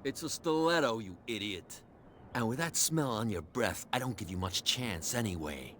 It's a stiletto, you idiot. And with that smell on your breath, I don't give you much chance anyway.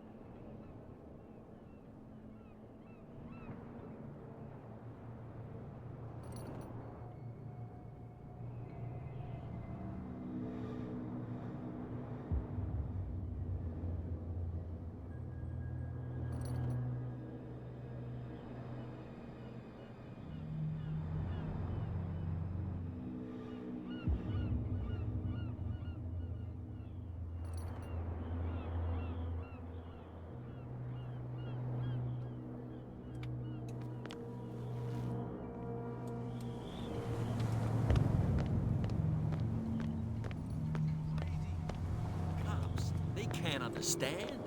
They can't understand.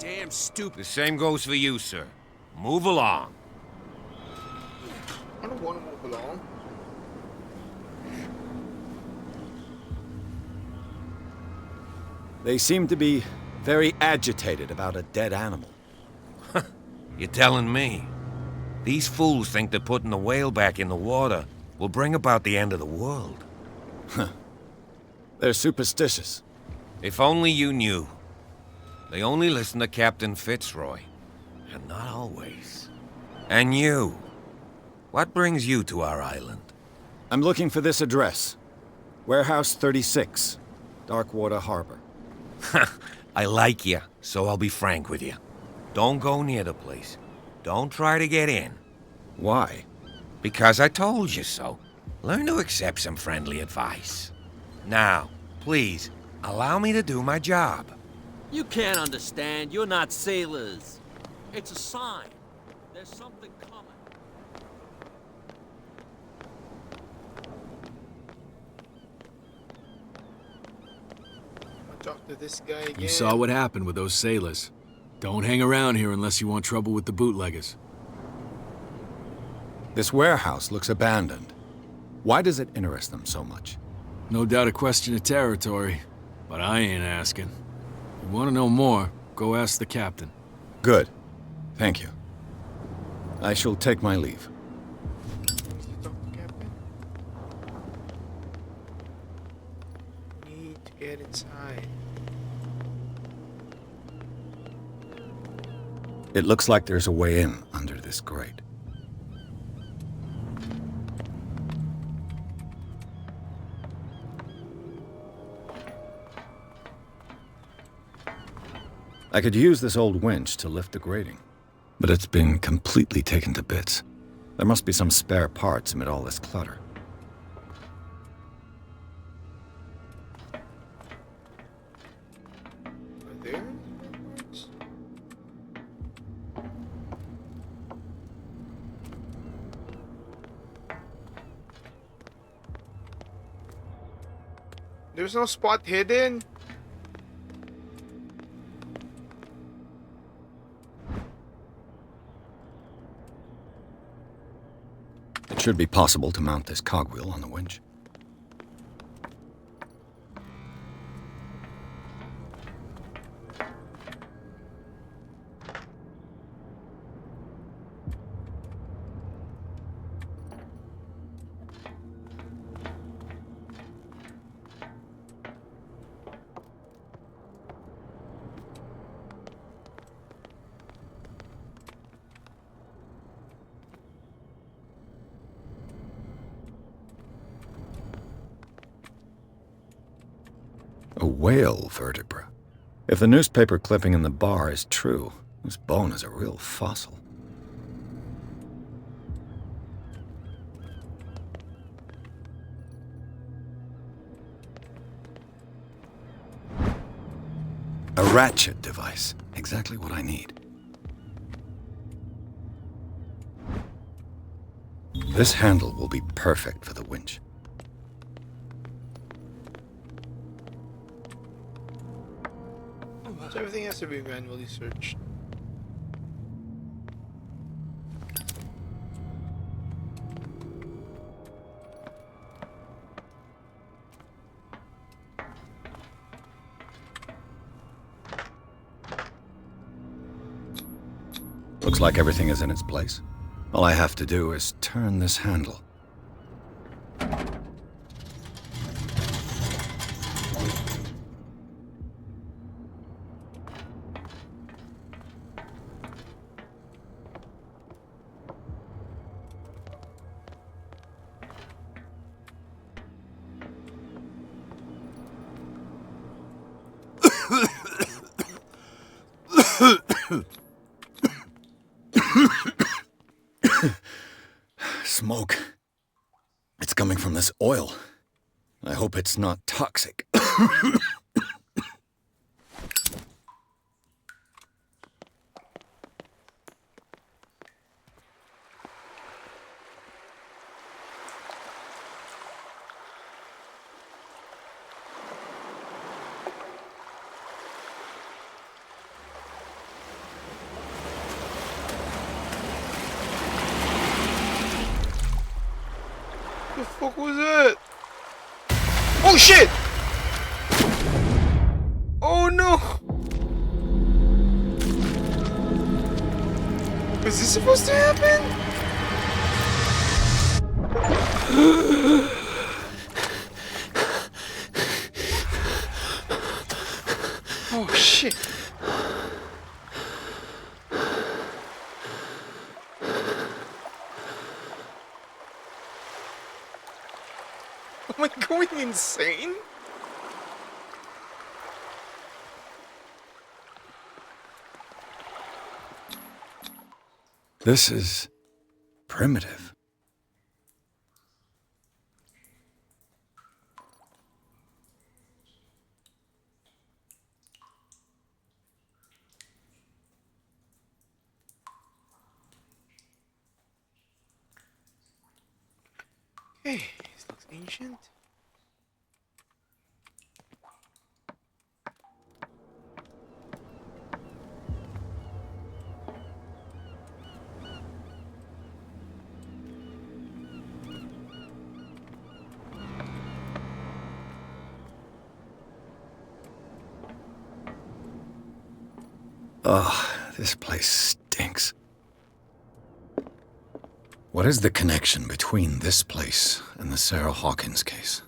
Damn stupid. The same goes for you, sir. Move along. I don't want to move along. They seem to be very agitated about a dead animal. You're telling me? These fools think that putting the whale back in the water will bring about the end of the world. They're superstitious. If only you knew. They only listen to Captain Fitzroy. And not always. And you. What brings you to our island? I'm looking for this address. Warehouse 36, Darkwater Harbor. I like you, so I'll be frank with you. Don't go near the place. Don't try to get in. Why? Because I told you so. Learn to accept some friendly advice. Now, please, allow me to do my job. You can't understand. You're not sailors. It's a sign. There's something coming. I'll talk to this guy again. You saw what happened with those sailors. Don't hang around here unless you want trouble with the bootleggers. This warehouse looks abandoned. Why does it interest them so much? No doubt a question of territory, but I ain't asking. You want to know more, go ask the captain. Good. Thank you. I shall take my leave. Need to get inside. It looks like there's a way in under this grate. I could use this old winch to lift the grating, but it's been completely taken to bits. There must be some spare parts amid all this clutter. Are there? There's no spot hidden. It should be possible to mount this cogwheel on the winch. A whale vertebra. If the newspaper clipping in the bar is true, this bone is a real fossil. A ratchet device. Exactly what I need. This handle will be perfect for the winch. So everything has to be manually searched. Looks like everything is in its place. All I have to do is turn this handle. Smoke. It's coming from this oil. I hope it's not toxic. The fuck was that? Oh shit! Oh no! Was this supposed to happen? Oh shit! Am I going insane? This is primitive. Hey, this looks ancient. Ugh, this place stinks. What is the connection between this place and the Sarah Hawkins case?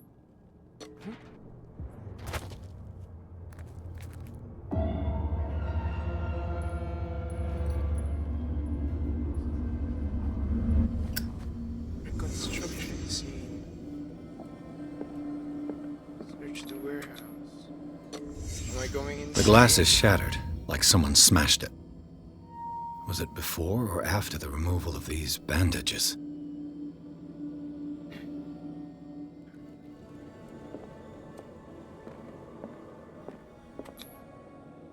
Reconstruction scene. Search the warehouse. Am I going insane? The glass is shattered, like someone smashed it. Was it before or after the removal of these bandages?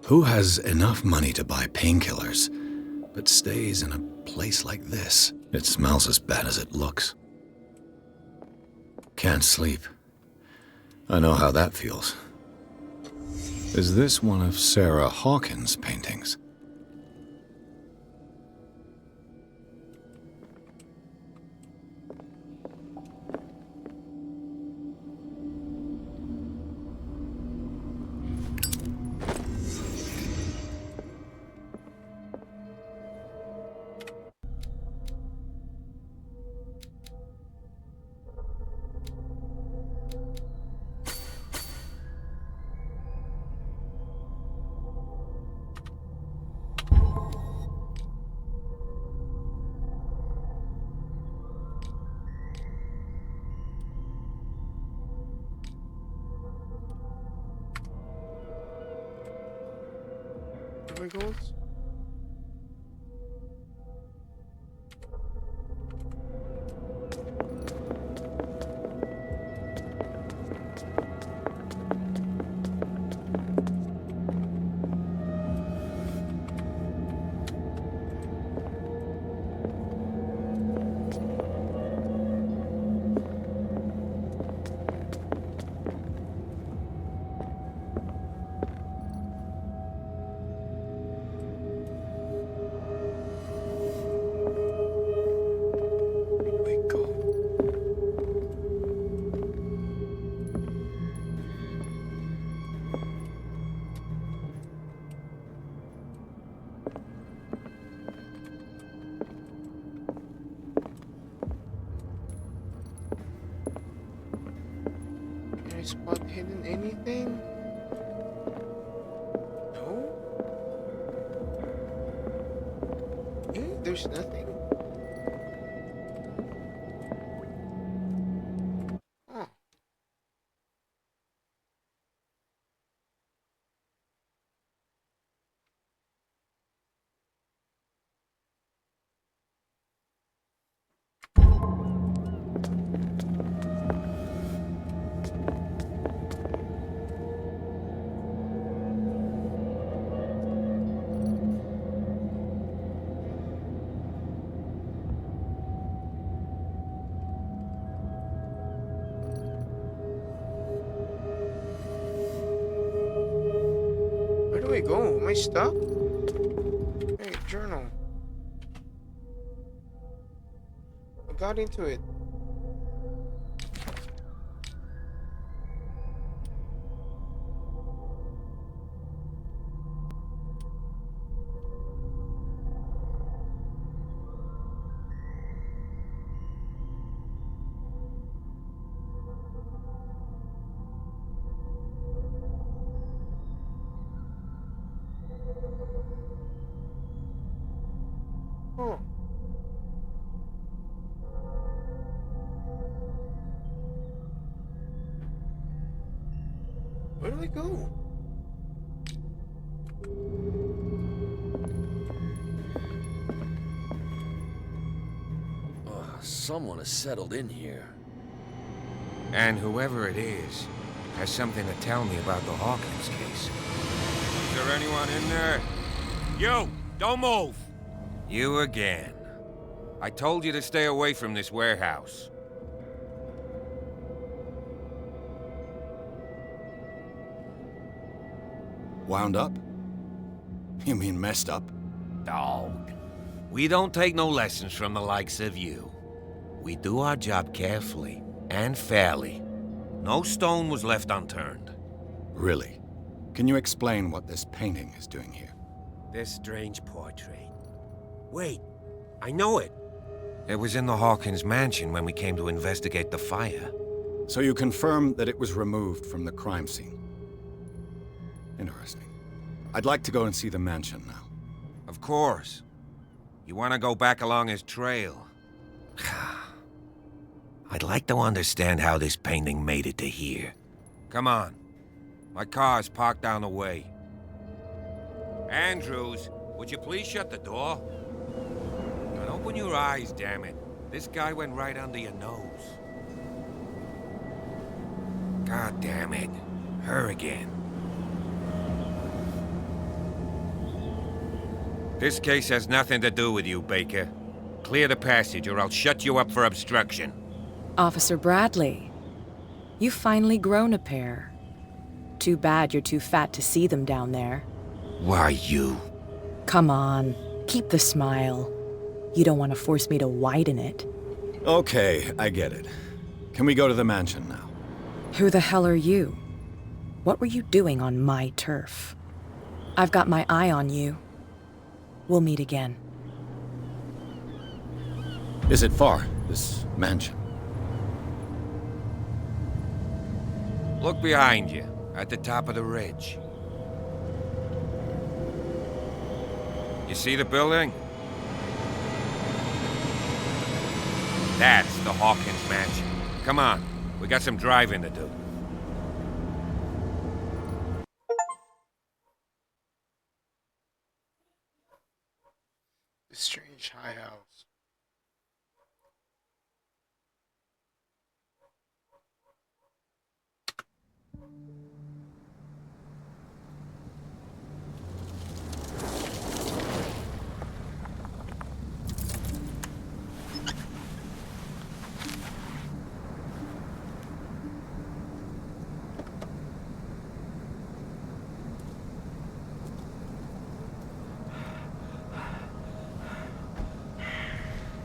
Who has enough money to buy painkillers, but stays in a place like this? It smells as bad as it looks. Can't sleep. I know how that feels. Is this one of Sarah Hawkins' paintings? my goals? Can I spot hidden anything? No? There's nothing? Oh. Where do I go? Am I stuck? Hey, journal. I got into it. Oh. Where do I go? Someone has settled in here. And whoever it is has something to tell me about the Hawkins case. Is there anyone in there? You! Don't move! You again. I told you to stay away from this warehouse. Wound up? You mean messed up? Dog. We don't take no lessons from the likes of you. We do our job carefully and fairly. No stone was left unturned. Really? Can you explain what this painting is doing here? This strange portrait. Wait, I know it. It was in the Hawkins mansion when we came to investigate the fire. So you confirm that it was removed from the crime scene? Interesting. I'd like to go and see the mansion now. Of course. You want to go back along his trail? I'd like to understand how this painting made it to here. Come on. My car's parked down the way. Andrews, would you please shut the door? And open your eyes, damn it. This guy went right under your nose. God damn it. Her again. This case has nothing to do with you, Baker. Clear the passage or I'll shut you up for obstruction. Officer Bradley, you've finally grown a pair. Too bad you're too fat to see them down there. Why, you? Come on, keep the smile. You don't want to force me to widen it. Okay, I get it. Can we go to the mansion now? Who the hell are you? What were you doing on my turf? I've got my eye on you. We'll meet again. Is it far, this mansion? Look behind you, at the top of the ridge. You see the building? That's the Hawkins mansion. Come on, we got some driving to do. my house.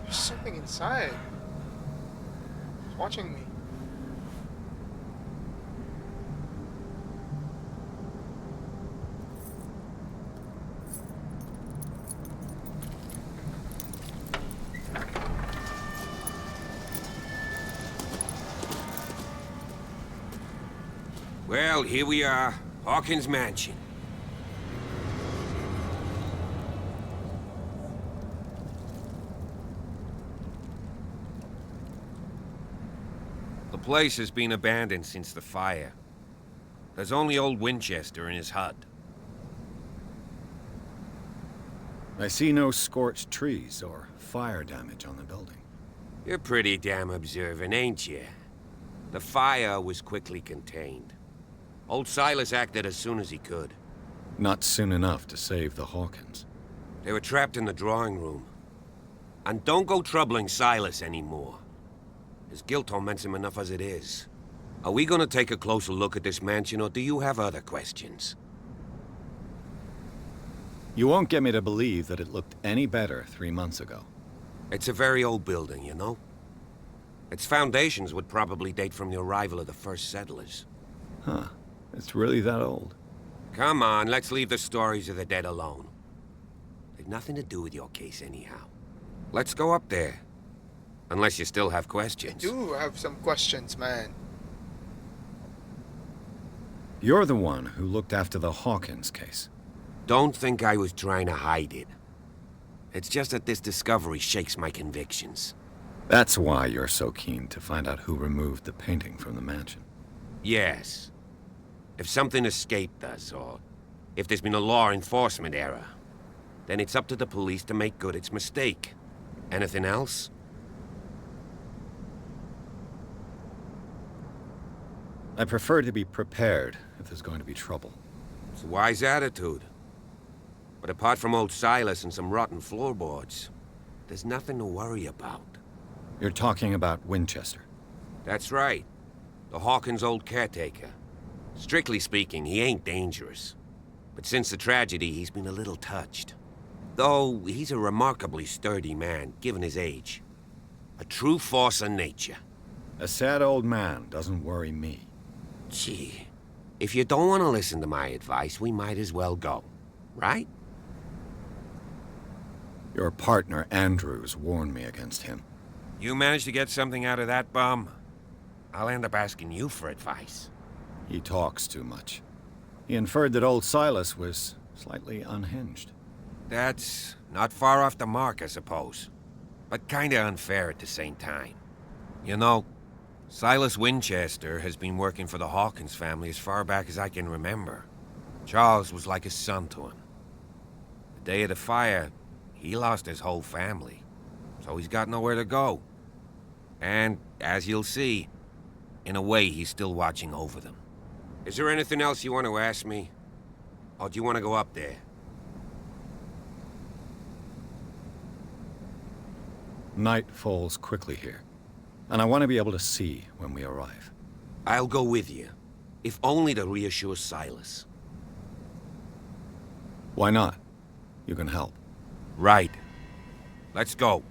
There's something inside. It's watching me. Well, here we are. Hawkins Mansion. The place has been abandoned since the fire. There's only old Winchester in his hut. I see no scorched trees or fire damage on the building. You're pretty damn observant, ain't you? The fire was quickly contained. Old Silas acted as soon as he could. Not soon enough to save the Hawkins. They were trapped in the drawing room. And don't go troubling Silas anymore. His guilt torments him enough as it is. Are we gonna take a closer look at this mansion, or do you have other questions? You won't get me to believe that it looked any better 3 months ago. It's a very old building, you know? Its foundations would probably date from the arrival of the first settlers. Huh. It's really that old. Come on, let's leave the stories of the dead alone. They've nothing to do with your case anyhow. Let's go up there. Unless you still have I questions. do have some questions, man. You're the one who looked after the Hawkins case. Don't think I was trying to hide it. It's just that this discovery shakes my convictions. That's why you're so keen to find out who removed the painting from the mansion. Yes. If something escaped us, or if there's been a law enforcement error, then it's up to the police to make good its mistake. Anything else? I prefer to be prepared if there's going to be trouble. It's a wise attitude. But apart from old Silas and some rotten floorboards, there's nothing to worry about. You're talking about Winchester. That's right. The Hawkins' old caretaker. Strictly speaking, he ain't dangerous. But since the tragedy, he's been a little touched. Though, he's a remarkably sturdy man, given his age. A true force of nature. A sad old man doesn't worry me. Gee, if you don't want to listen to my advice, we might as well go. Right? Your partner, Andrews, warned me against him. You managed to get something out of that bum? I'll end up asking you for advice. He talks too much. He inferred that old Silas was slightly unhinged. That's not far off the mark, I suppose. But kinda unfair at the same time. You know, Silas Winchester has been working for the Hawkins family as far back as I can remember. Charles was like a son to him. The day of the fire, he lost his whole family. So he's got nowhere to go. And, as you'll see, in a way, he's still watching over them. Is there anything else you want to ask me? Or do you want to go up there? Night falls quickly here, and I want to be able to see when we arrive. I'll go with you, if only to reassure Silas. Why not? You can help. Right. Let's go.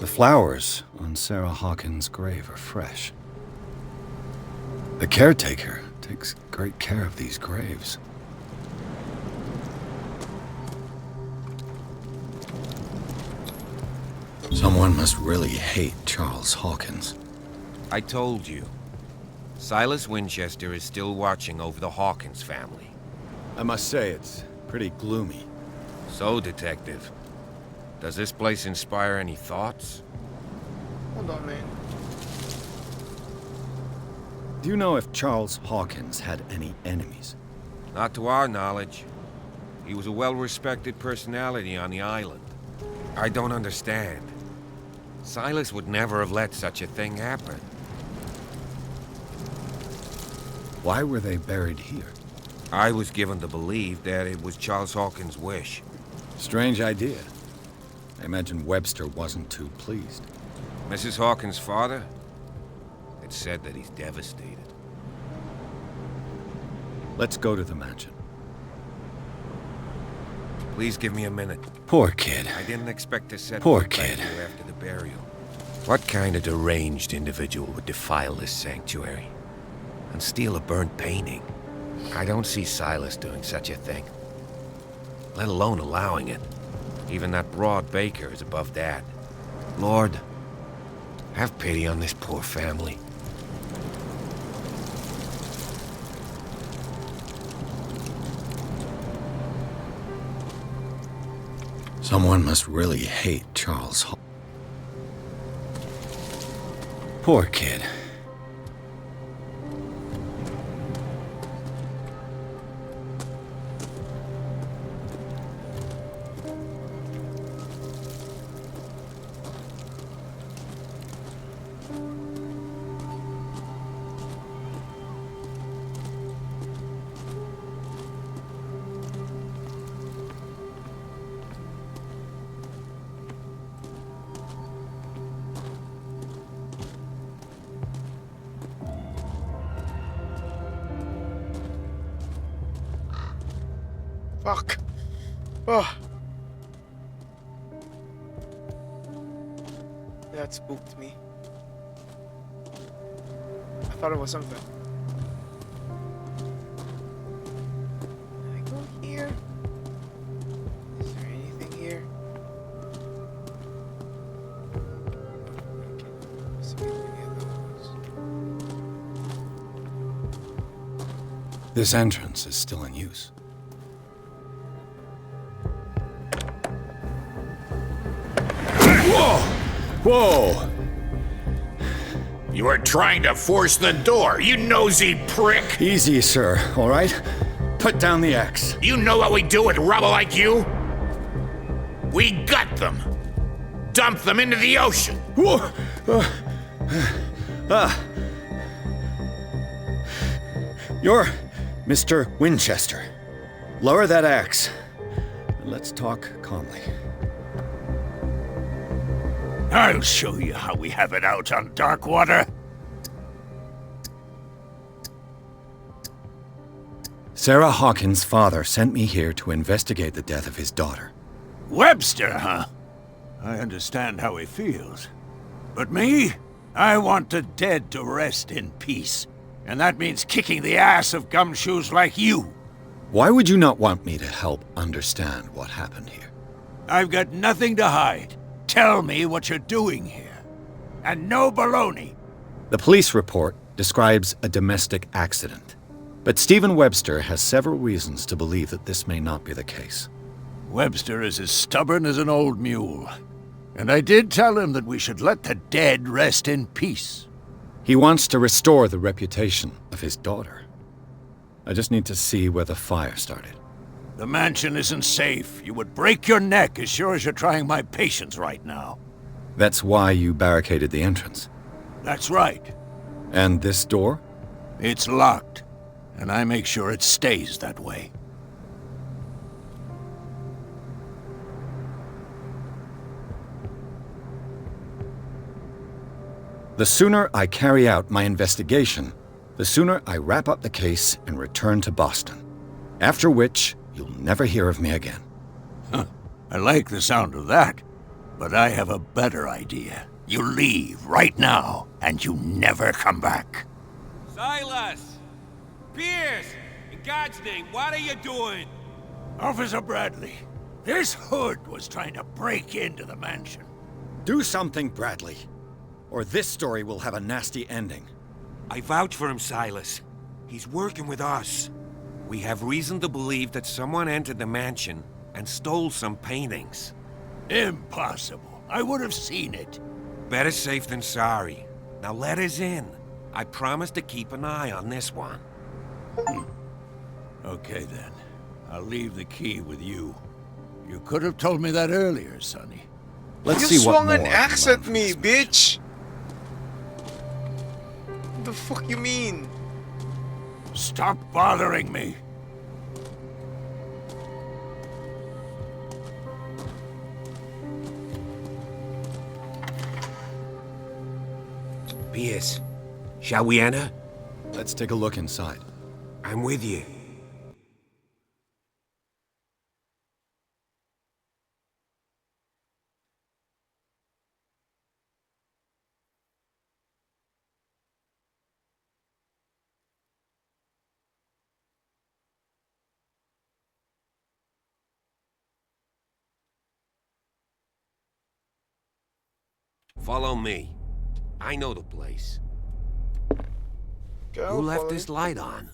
The flowers on Sarah Hawkins' grave are fresh. The caretaker takes great care of these graves. Someone must really hate Charles Hawkins. I told you. Silas Winchester is still watching over the Hawkins family. I must say, it's pretty gloomy. So, Detective, does this place inspire any thoughts? Hold on, man. Do you know if Charles Hawkins had any enemies? Not to our knowledge. He was a well-respected personality on the island. I don't understand. Silas would never have let such a thing happen. Why were they buried here? I was given to believe that it was Charles Hawkins' wish. Strange idea. I imagine Webster wasn't too pleased. Mrs. Hawkins' father? It said that he's devastated. Let's go to the mansion. Please give me a minute. Poor kid. I didn't expect to set Poor foot back kid. here after the burial. What kind of deranged individual would defile this sanctuary and steal a burnt painting? I don't see Silas doing such a thing, let alone allowing it. Even that broad baker is above that. Lord, have pity on this poor family. Someone must really hate Charles Hawkins. Poor kid. Fuck. Oh. That spooked me. I thought it was something. Can I go here? Is there anything here? Okay. See any of those. This entrance is still in use. Whoa! You were trying to force the door, you nosy prick! Easy, sir, all right? Put down the axe. You know what we do with rubble like you? We gut them. Dump them into the ocean. Whoa! You're Mr. Winchester. Lower that axe. Let's talk calmly. I'll show you how we have it out on Darkwater. Sarah Hawkins' father sent me here to investigate the death of his daughter. Webster, huh? I understand how he feels. But me? I want the dead to rest in peace. And that means kicking the ass of gumshoes like you. Why would you not want me to help understand what happened here? I've got nothing to hide. Tell me what you're doing here. And no baloney. The police report describes a domestic accident. But Stephen Webster has several reasons to believe that this may not be the case. Webster is as stubborn as an old mule. And I did tell him that we should let the dead rest in peace. He wants to restore the reputation of his daughter. I just need to see where the fire started. The mansion isn't safe. You would break your neck as sure as you're trying my patience right now. That's why you barricaded the entrance. That's right. And this door? It's locked, and I make sure it stays that way. The sooner I carry out my investigation, the sooner I wrap up the case and return to Boston. After which, you'll never hear of me again. Huh. I like the sound of that. But I have a better idea. You leave right now, and you never come back. Silas! Pierce! In God's name, what are you doing? Officer Bradley, this hood was trying to break into the mansion. Do something, Bradley, or this story will have a nasty ending. I vouch for him, Silas. He's working with us. We have reason to believe that someone entered the mansion and stole some paintings. Impossible. I would have seen it. Better safe than sorry. Now let us in. I promise to keep an eye on this one. Okay then. I'll leave the key with you. You could have told me that earlier, Sonny. Let's You see what swung more an I can axe learn at from me, this bitch! What the fuck you mean? Stop bothering me. Pierce, shall we enter? Let's take a look inside. I'm with you. Follow me. I know the place. Go Who left follow this me. light on?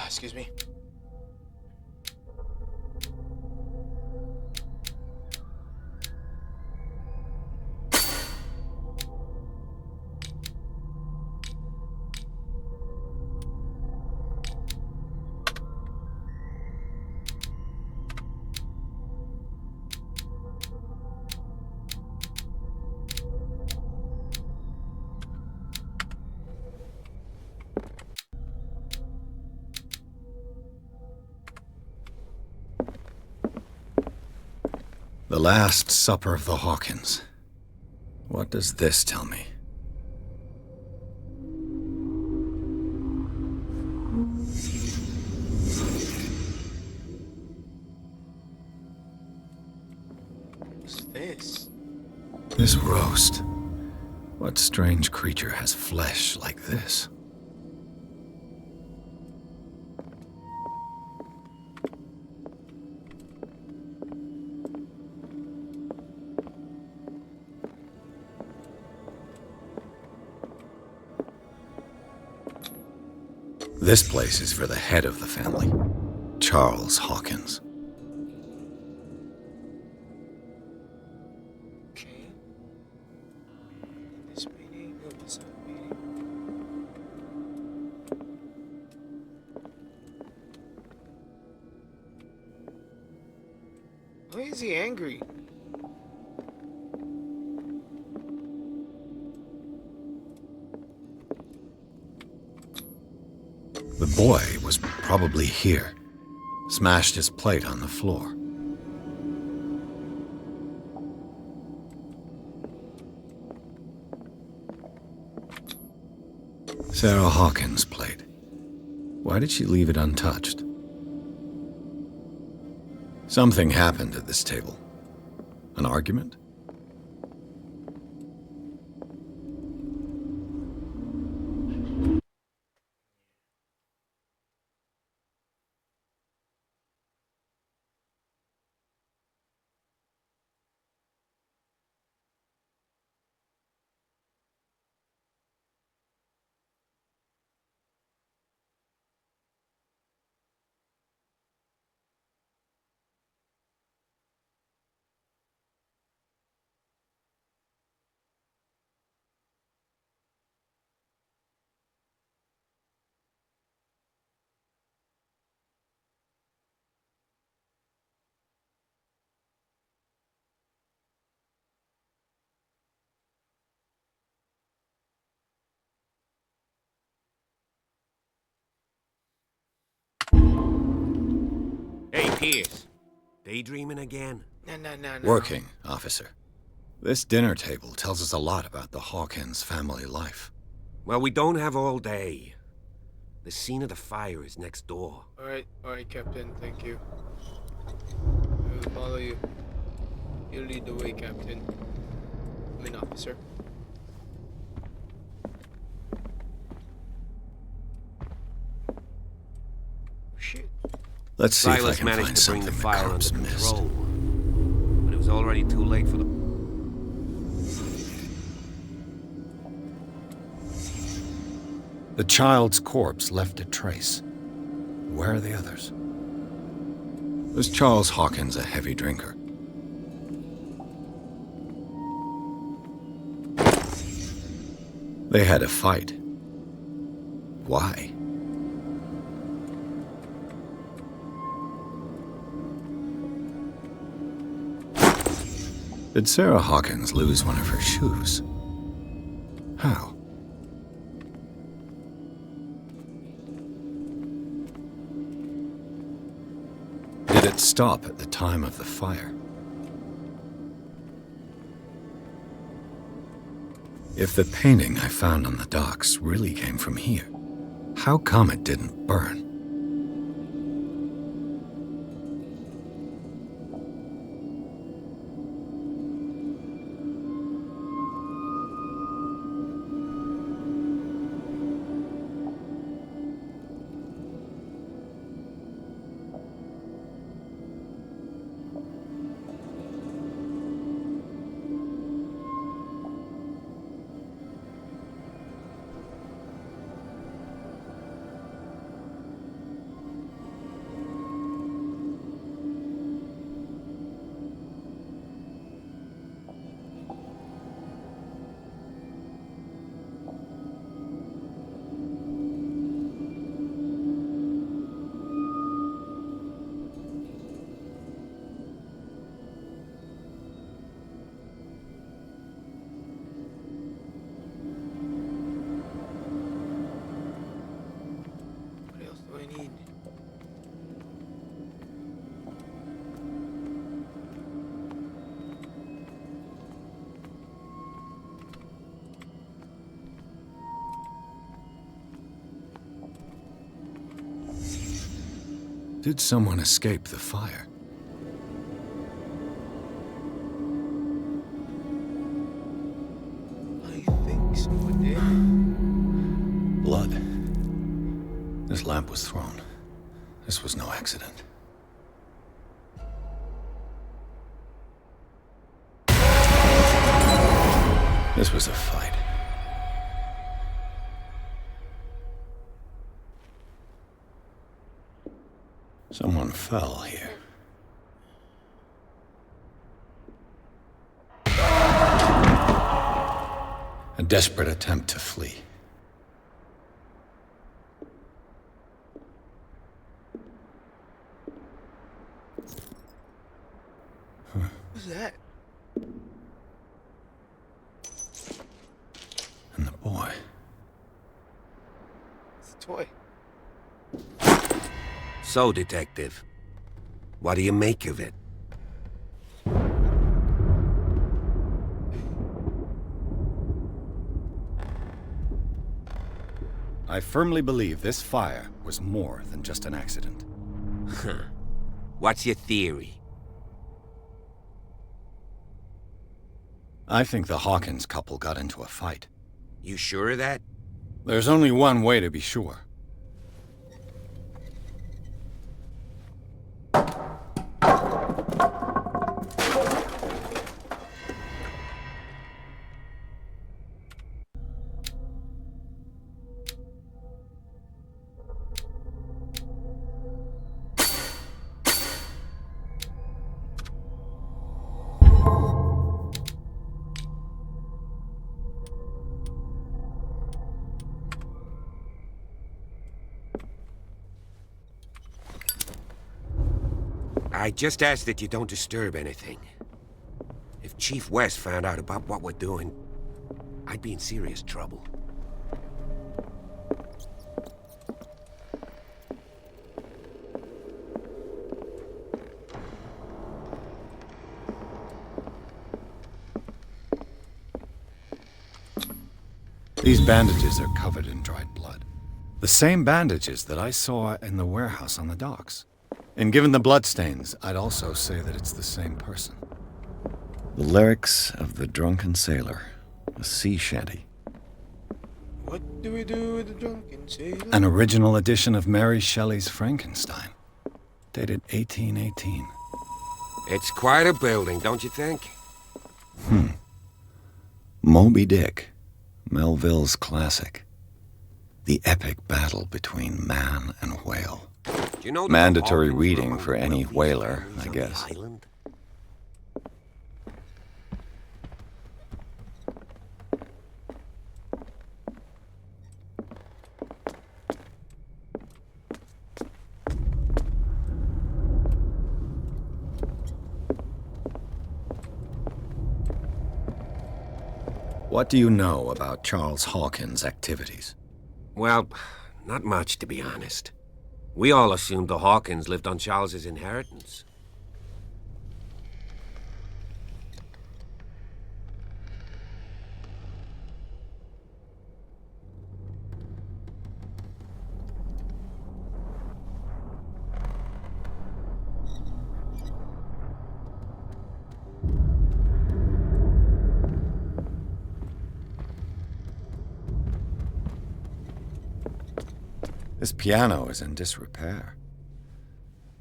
Excuse me. The Last Supper of the Hawkins. What does this tell me? What's this? This roast. What strange creature has flesh like this? This place is for the head of the family, Charles Hawkins. Okay. This meeting, what was that meeting? Why is he angry? The boy was probably here. Smashed his plate on the floor. Sarah Hawkins' plate. Why did she leave it untouched? Something happened at this table. An argument? Hey, Pierce. Daydreaming again? No. Working, officer. This dinner table tells us a lot about the Hawkins family life. Well, we don't have all day. The scene of the fire is next door. Alright, Captain, thank you. will follow you. You lead the way, Captain. I'm an officer. Shit. Let's see if I Silas can managed find to bring the something the fire corpse under missed. control, but it was already too late for the... The child's corpse left a trace. Where are the others? Was Charles Hawkins a heavy drinker? They had a fight. Why? Did Sarah Hawkins lose one of her shoes? How? Did it stop at the time of the fire? If the painting I found on the docks really came from here, how come it didn't burn? What else do I need? Did someone escape the fire? I think someone did. Blood. This lamp was thrown. This was no accident. This was a fight. Someone fell here. A desperate attempt to flee. What's that? And the boy. It's a toy. So, Detective, what do you make of it? I firmly believe this fire was more than just an accident. What's your theory? I think the Hawkins couple got into a fight. You sure of that? There's only one way to be sure. I just ask that you don't disturb anything. If Chief West found out about what we're doing, I'd be in serious trouble. These bandages are covered in dried blood. The same bandages that I saw in the warehouse on the docks. And given the bloodstains, I'd also say that it's the same person. The lyrics of The Drunken Sailor, a sea shanty. What do we do with the drunken sailor? An original edition of Mary Shelley's Frankenstein, dated 1818. It's quite a building, don't you think? Moby Dick, Melville's classic. The epic battle between man and whale. Do you know that Mandatory the Hawkins reading were for among any the wealthiest whaler, families I on guess. the island? What do you know about Charles Hawkins' activities? Well, not much, to be honest. We all assumed the Hawkins lived on Charles's inheritance. This piano is in disrepair.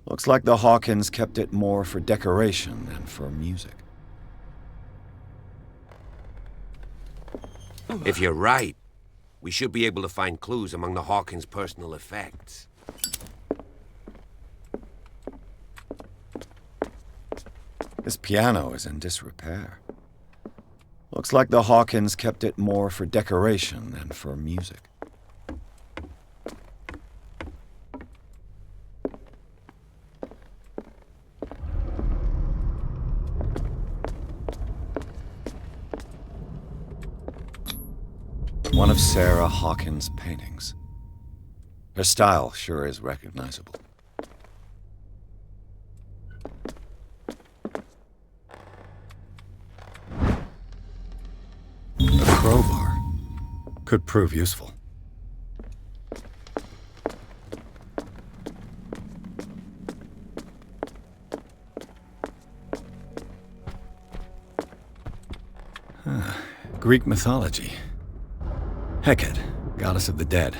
Looks like the Hawkins kept it more for decoration than for music. If you're right, we should be able to find clues among the Hawkins' personal effects. This piano is in disrepair. Looks like the Hawkins kept it more for decoration than for music. One of Sarah Hawkins' paintings. Her style sure is recognizable. A crowbar could prove useful. Greek mythology. Hecate, goddess of the dead,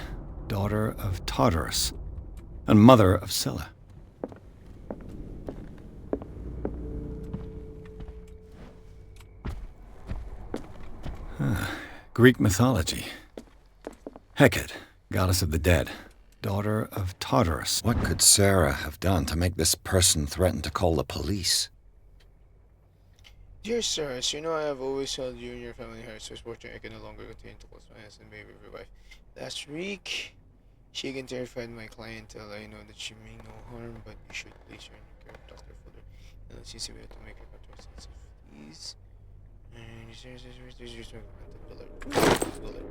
daughter of Tartarus, and mother of Scylla. Greek mythology. Hecate, goddess of the dead, daughter of Tartarus. What could Sarah have done to make this person threaten to call the police? Dear sir, as you know, I have always held you and your family high, so fortunately I can no longer continue to close my eyes and baby of your wife. Last week, she again terrified my clientele. I know that she mean no harm, but you should place her in your care of Dr. Fuller. And let's see if we have to make her cut her sense of ease. And you say, bullet.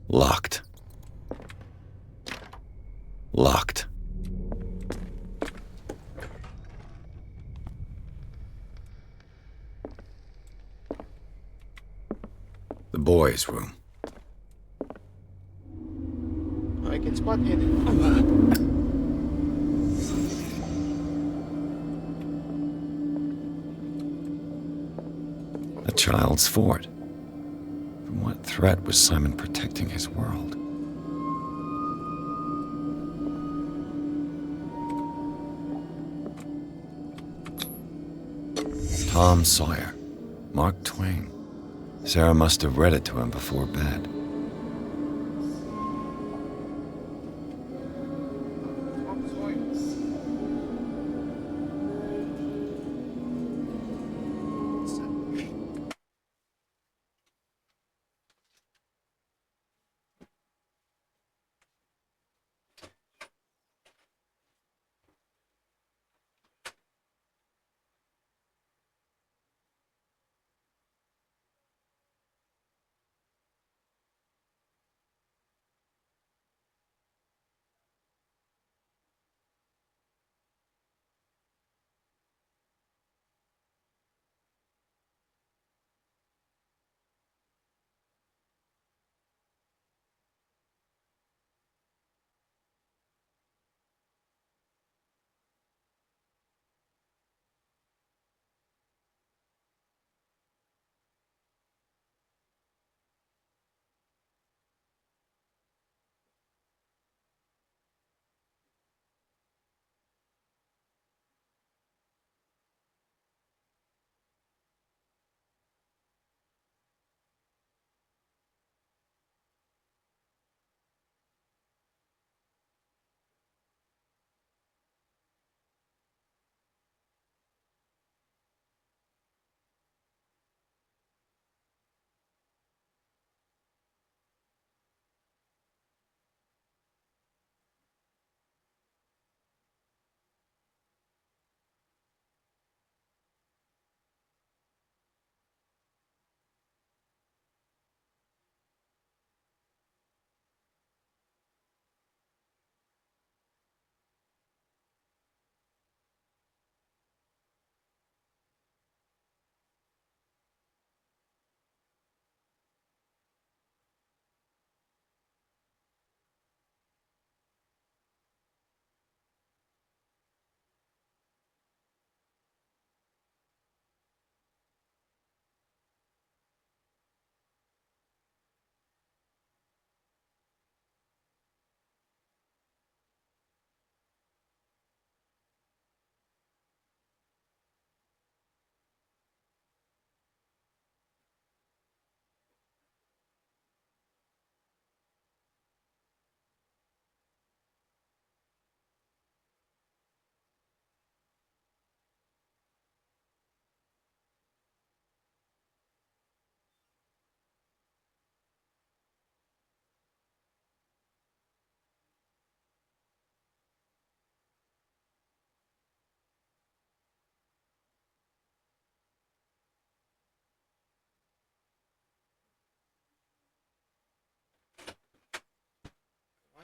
Locked. Locked. The boys' room. I can spot hidden. A child's fort. From what threat was Simon protecting his world? Tom Sawyer. Mark Twain. Sarah must have read it to him before bed.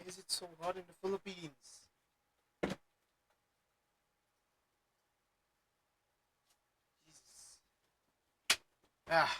is it so hot in the Philippines? Jesus. Ah.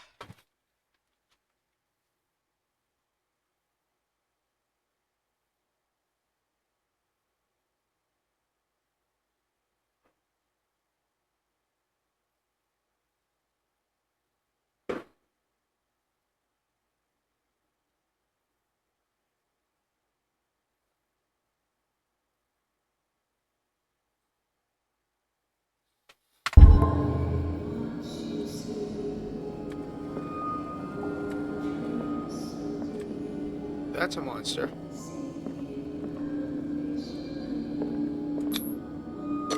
That's a monster.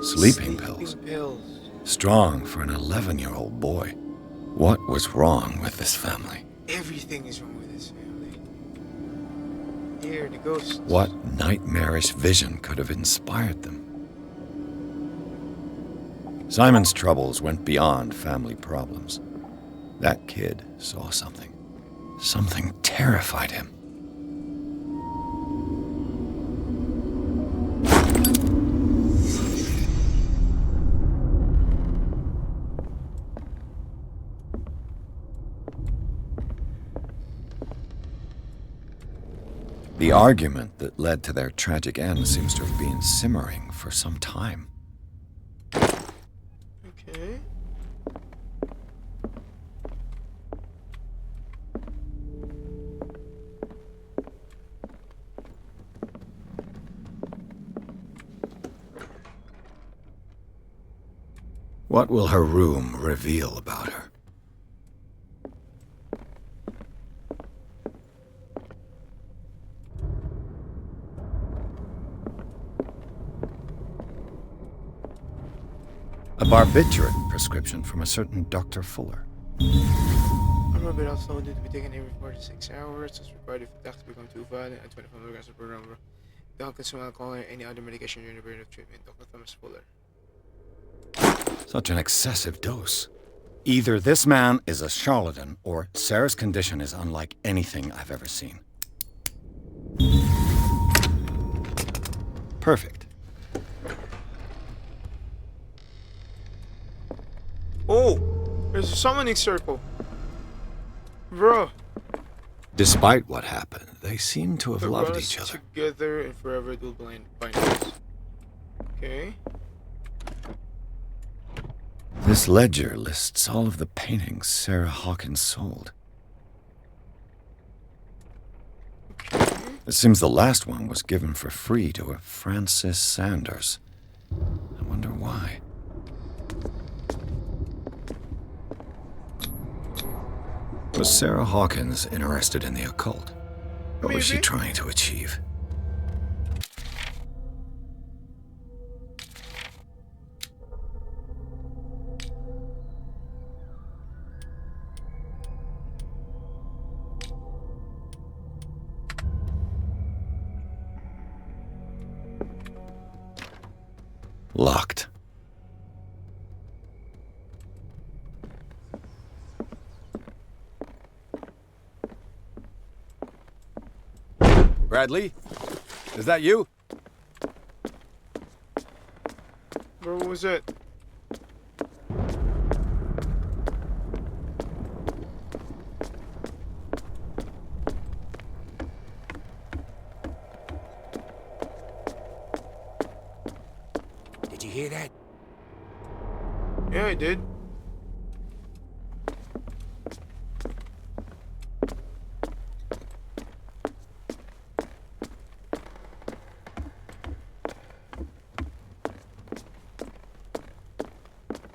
Sleeping pills. Pills. Strong for an 11-year-old boy. What was wrong with this family? Everything is wrong with this family. Here, the ghosts. What nightmarish vision could have inspired them? Simon's troubles went beyond family problems. That kid saw something. Something terrified him. The argument that led to their tragic end seems to have been simmering for some time. Okay. What will her room reveal about her? A barbiturate prescription from a certain Dr. Fuller. I'm a bit also due to be taken every 4 to 6 hours. It's required if attacks become too violent and 25 milligrams per number. Don't consume alcohol or any other medication during the period of treatment. Dr. Thomas Fuller. Such an excessive dose. Either this man is a charlatan, or Sarah's condition is unlike anything I've ever seen. Perfect. Oh! There's a summoning circle. Bro. Despite what happened, they seem to have loved each other. Together and forever it will bind us. Okay. This ledger lists all of the paintings Sarah Hawkins sold. It seems the last one was given for free to a Francis Sanders. I wonder why. Was Sarah Hawkins interested in the occult? What was she trying to achieve? Locked. Bradley? Is that you? Bro, what was it? Did you hear that? Yeah, I did.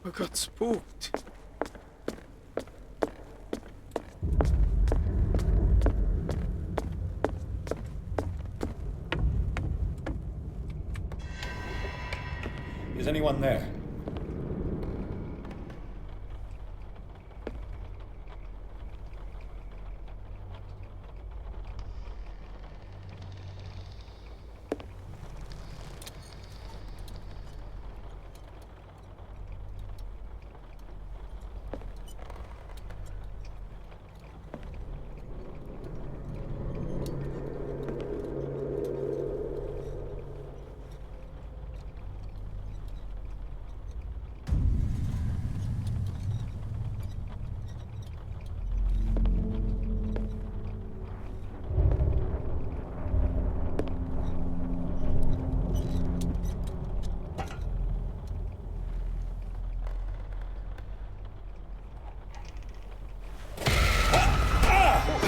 I got spooked. Is anyone there?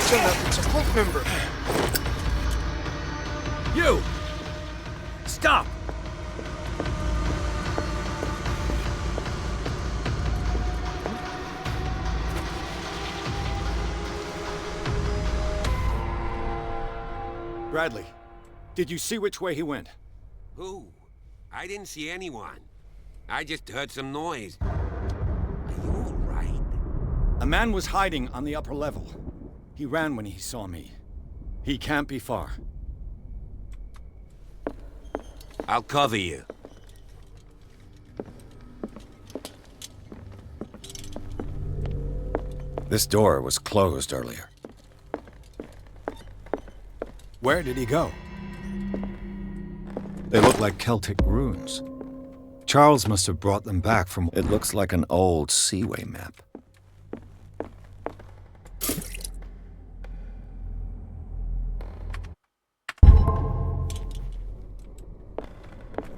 tell that it's a cult member. You! Stop! Bradley, did you see which way he went? Who? I didn't see anyone. I just heard some noise. Are you all right? A man was hiding on the upper level. He ran when he saw me. He can't be far. I'll cover you. This door was closed earlier. Where did he go? They look like Celtic runes. Charles must have brought them back from... It looks like an old seaway map.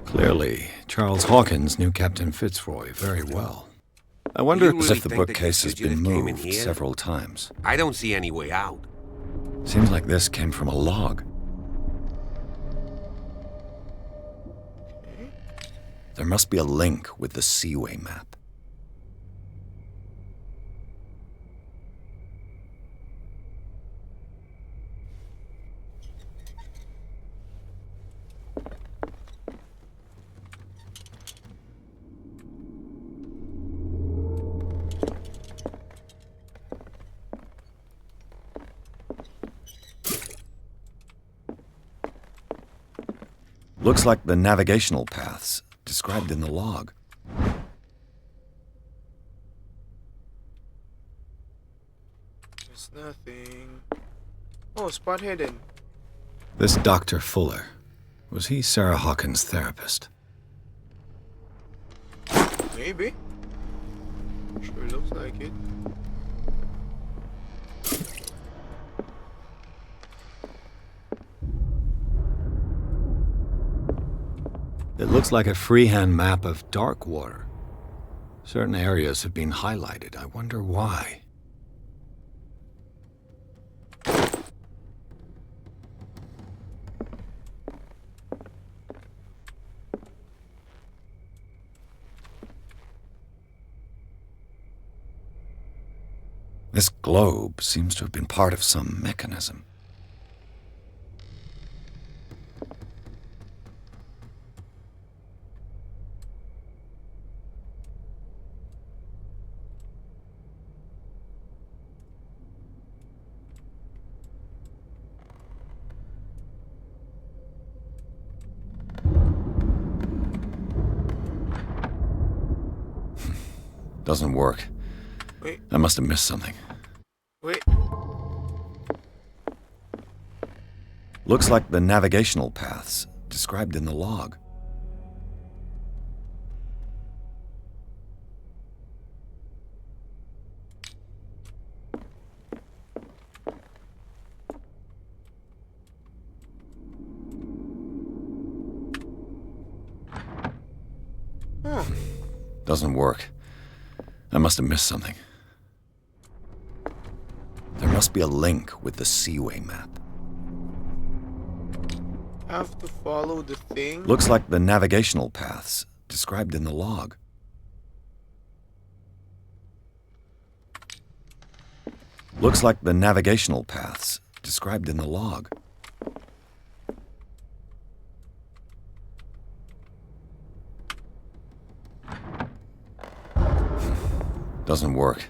Clearly, Charles Hawkins knew Captain Fitzroy very well. I wonder You really if the think that bookcase has you been just came in moved here? several times. I don't see any way out. Seems like this came from a log. There must be a link with the Seaway map. Looks like the navigational paths described in the log. There's nothing. Oh, spot hidden. This Dr. Fuller, was he Sarah Hawkins' therapist? Maybe. Sure looks like it. It looks like a freehand map of dark water. Certain areas have been highlighted. I wonder why. This globe seems to have been part of some mechanism. Doesn't work. Wait. I must have missed something. Wait. Looks like the navigational paths described in the log. Huh. Doesn't work. I must have missed something. There must be a link with the Seaway map. Have to follow the thing. Looks like the navigational paths described in the log. Looks like the navigational paths described in the log. Doesn't work.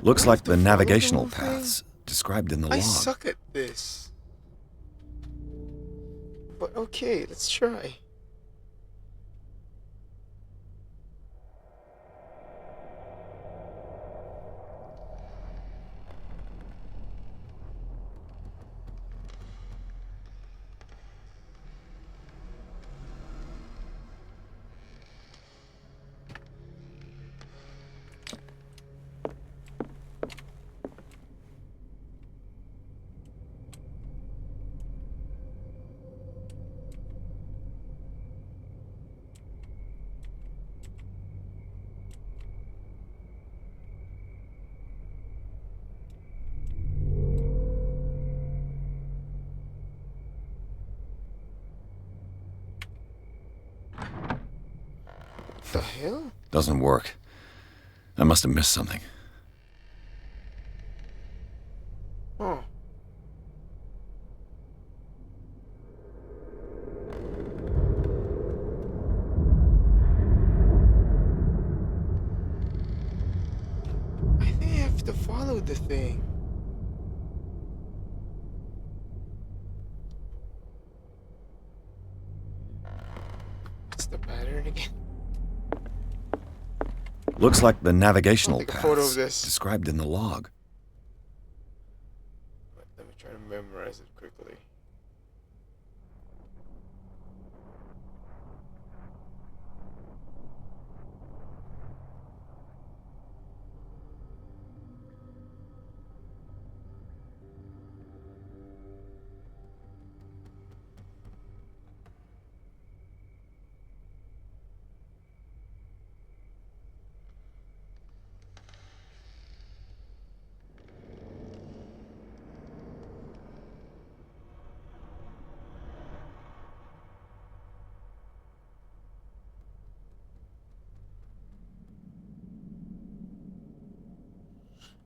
Looks like the navigational paths described in the I log. suck at this. But okay, let's try. hell? Doesn't work. I must have missed something. Oh. I think I have to follow the thing. What's the pattern again? Looks like the navigational Take a photo of paths this. described in the log. Let me try to memorize it quickly.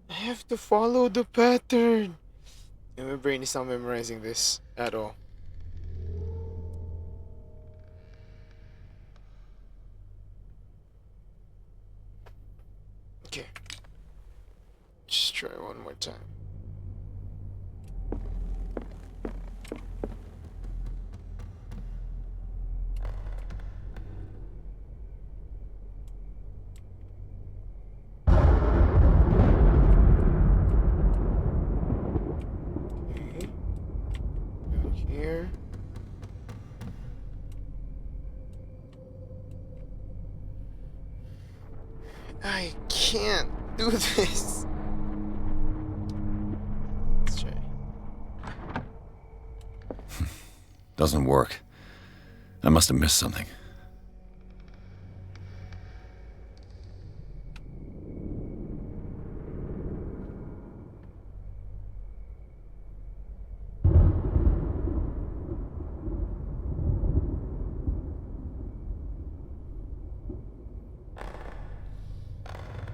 I have to follow the pattern. And my brain is not memorizing this at all. Okay. Just try one more time. Okay. Go here. I can't do this. Let's try. Doesn't work. I must have missed something.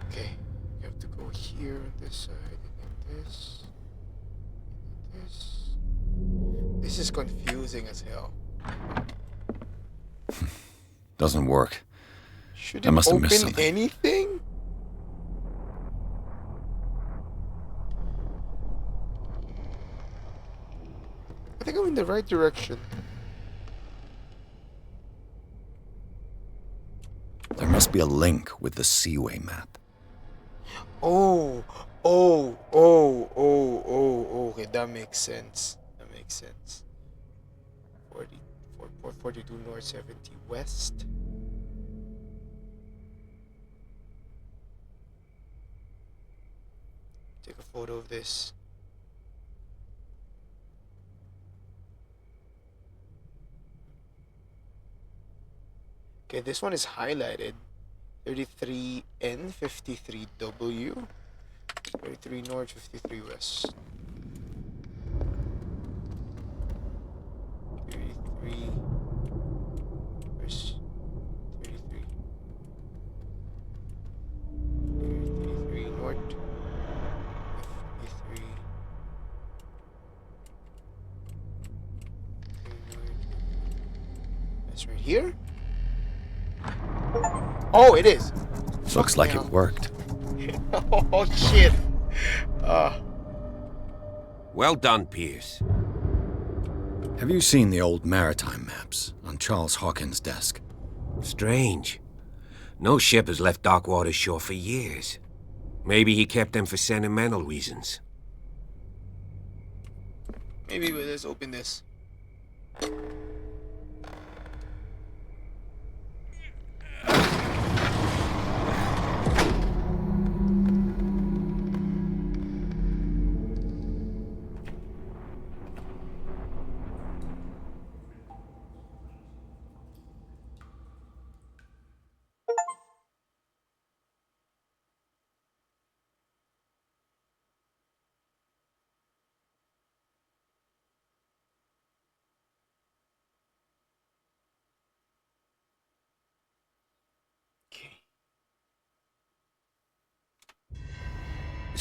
Okay, you have to go here on this side, and then this, and this. This is confusing as hell. Doesn't work. Should I it must have open missed something. anything? I think I'm in the right direction. There must be a link with the Seaway map. Oh, oh, okay, that makes sense. That makes sense. 42 north, 70 west. Take a photo of this. Okay, this one is highlighted. 33N, 53W, 33 north, 53 west. 33 west, 33. 33 north, 53. That's right here. Oh, it is. Looks like it worked. Oh shit. Well done, Pierce. Have you seen the old maritime maps on Charles Hawkins' desk? Strange. No ship has left Darkwater shore for years. Maybe he kept them for sentimental reasons. Maybe we'll just open this.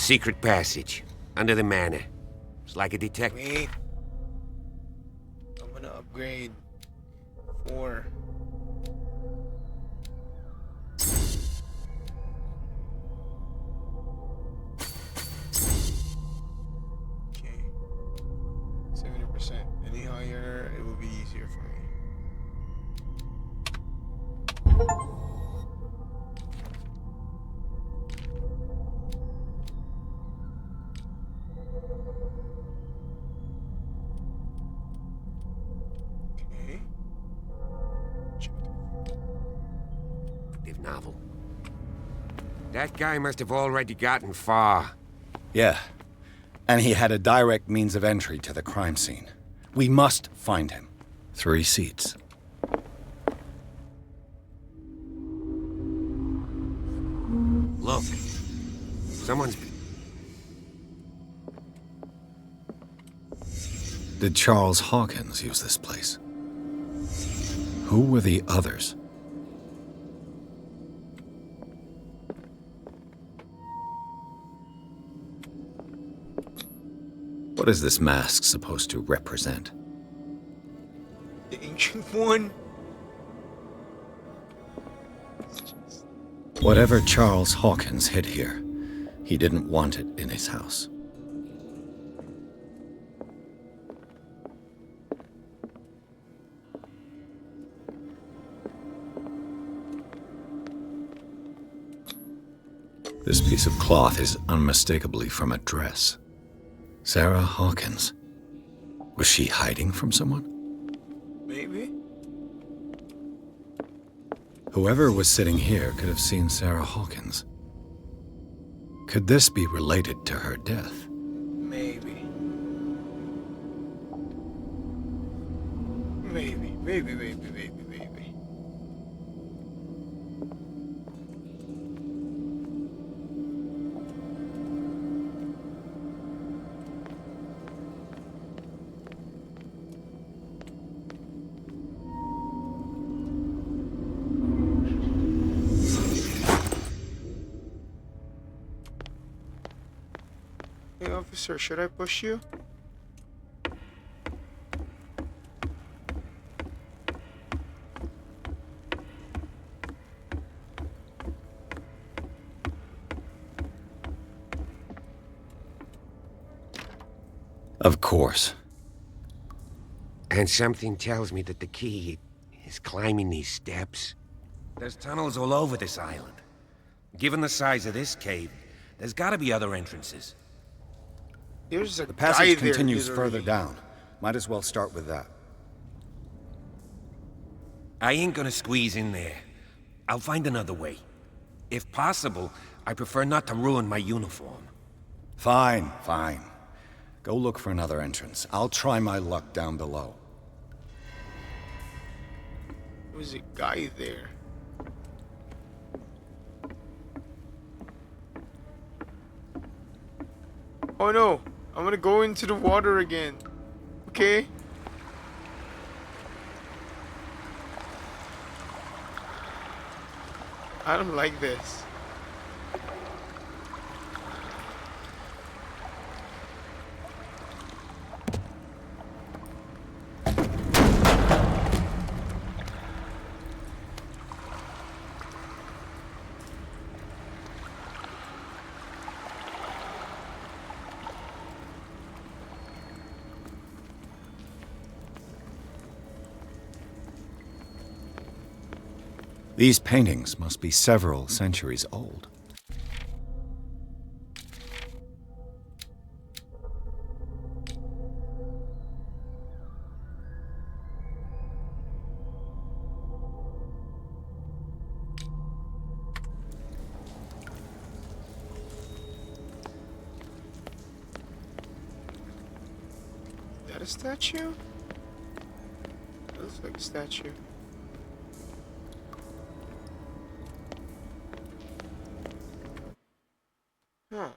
secret passage under the manor. It's like a detective. Wait. I'm gonna upgrade 4. Okay. 70%. Any higher, it will be easier for me. Okay. Detective novel. That guy must have already gotten far. Yeah. And he had a direct means of entry to the crime scene. We must find him. 3 seats. Look. Someone's... Did Charles Hawkins use this place? Who were the others? What is this mask supposed to represent? The ancient one? Whatever Charles Hawkins hid here, he didn't want it in his house. This piece of cloth is unmistakably from a dress. Sarah Hawkins. Was she hiding from someone? Maybe. Whoever was sitting here could have seen Sarah Hawkins. Could this be related to her death? Maybe. Maybe. Hey, officer, should I push you? Of course. And something tells me that the key is climbing these steps. There's tunnels all over this island. Given the size of this cave, there's gotta be other entrances. There's a The passage guy there, continues literally. further down. Might as well start with that. I ain't gonna squeeze in there. I'll find another way. If possible, I prefer not to ruin my uniform. Fine. Go look for another entrance. I'll try my luck down below. There's a guy there. Oh no, I'm gonna go into the water again. Okay? I don't like this. These paintings must be several centuries old. Is that a statue? It looks like a statue. Huh.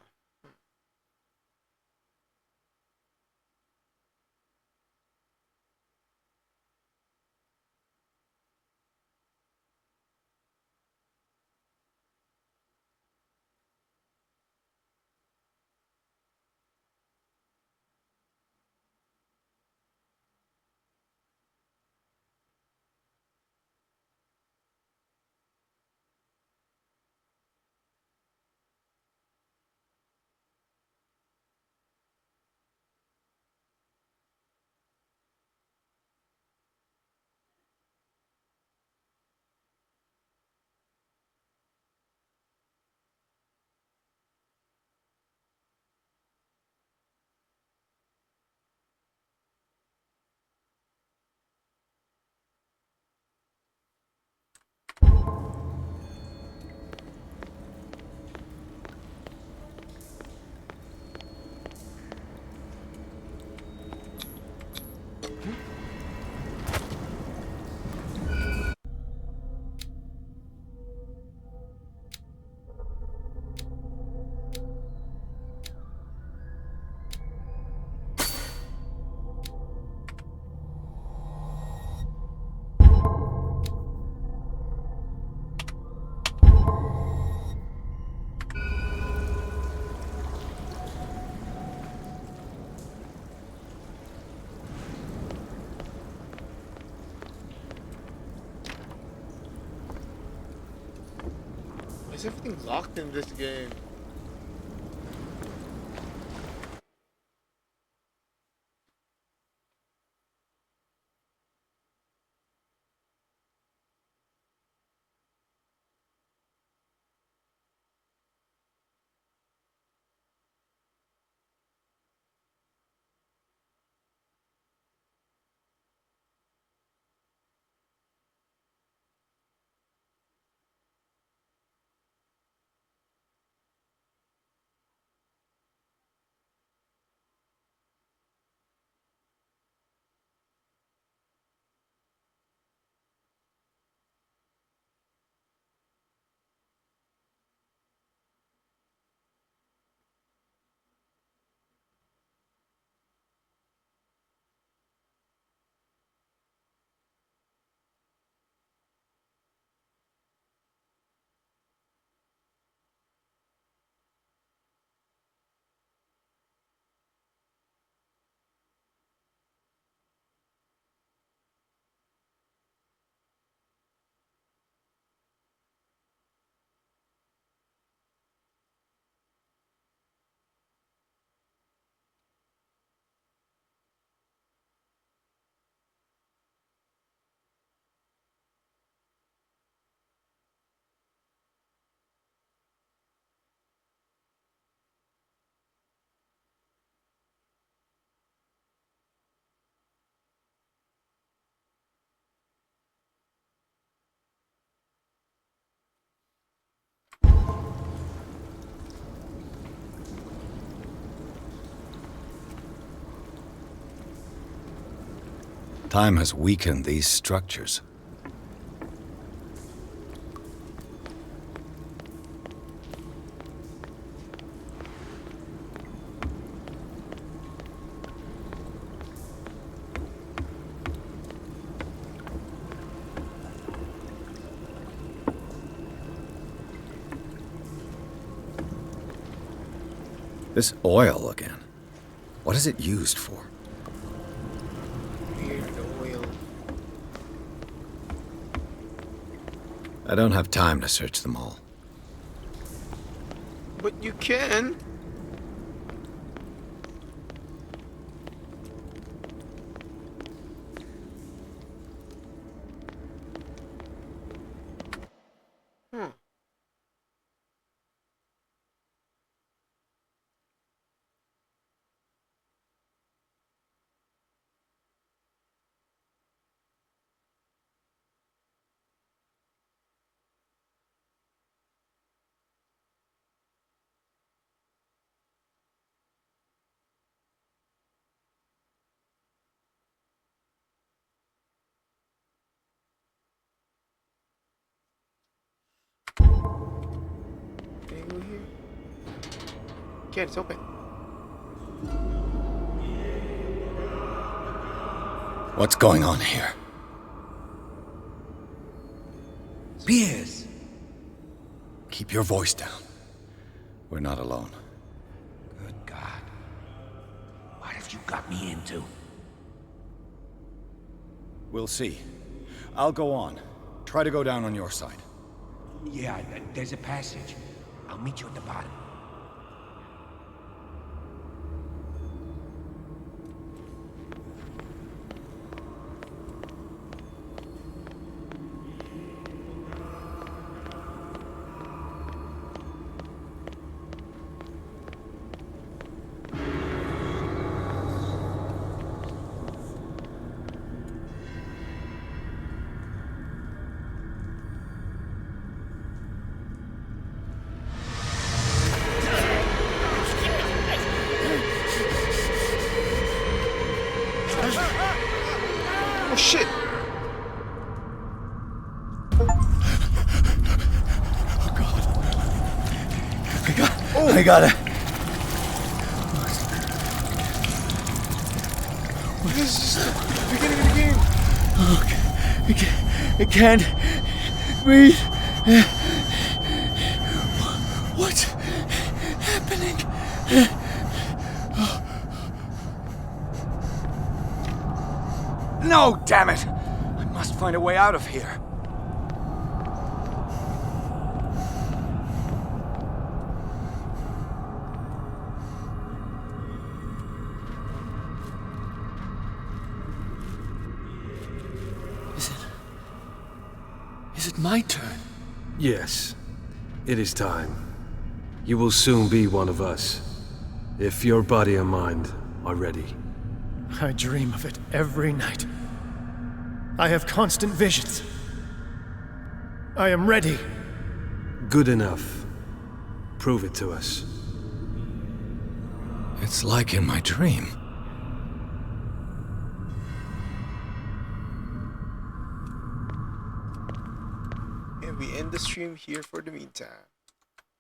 is everything locked in this game? Time has weakened these structures. This oil again. What is it used for? I don't have time to search them all. But you can. Hmm. Can you go here? Can't, it's open. What's going on here? Piers! Keep your voice down. We're not alone. Good God. What have you got me into? We'll see. I'll go on. Try to go down on your side. Yeah, there's a passage. I'll meet you at the bottom. Oh shit! I got it. This is the beginning of the game. Oh, I can't breathe. What's happening? No, damn it! I must find a way out of here. it my turn? Yes, it is time. You will soon be one of us, if your body and mind are ready. I dream of it every night. I have constant visions. I am ready. Good enough. Prove it to us. It's like in my dream. And we end the stream here for the meantime.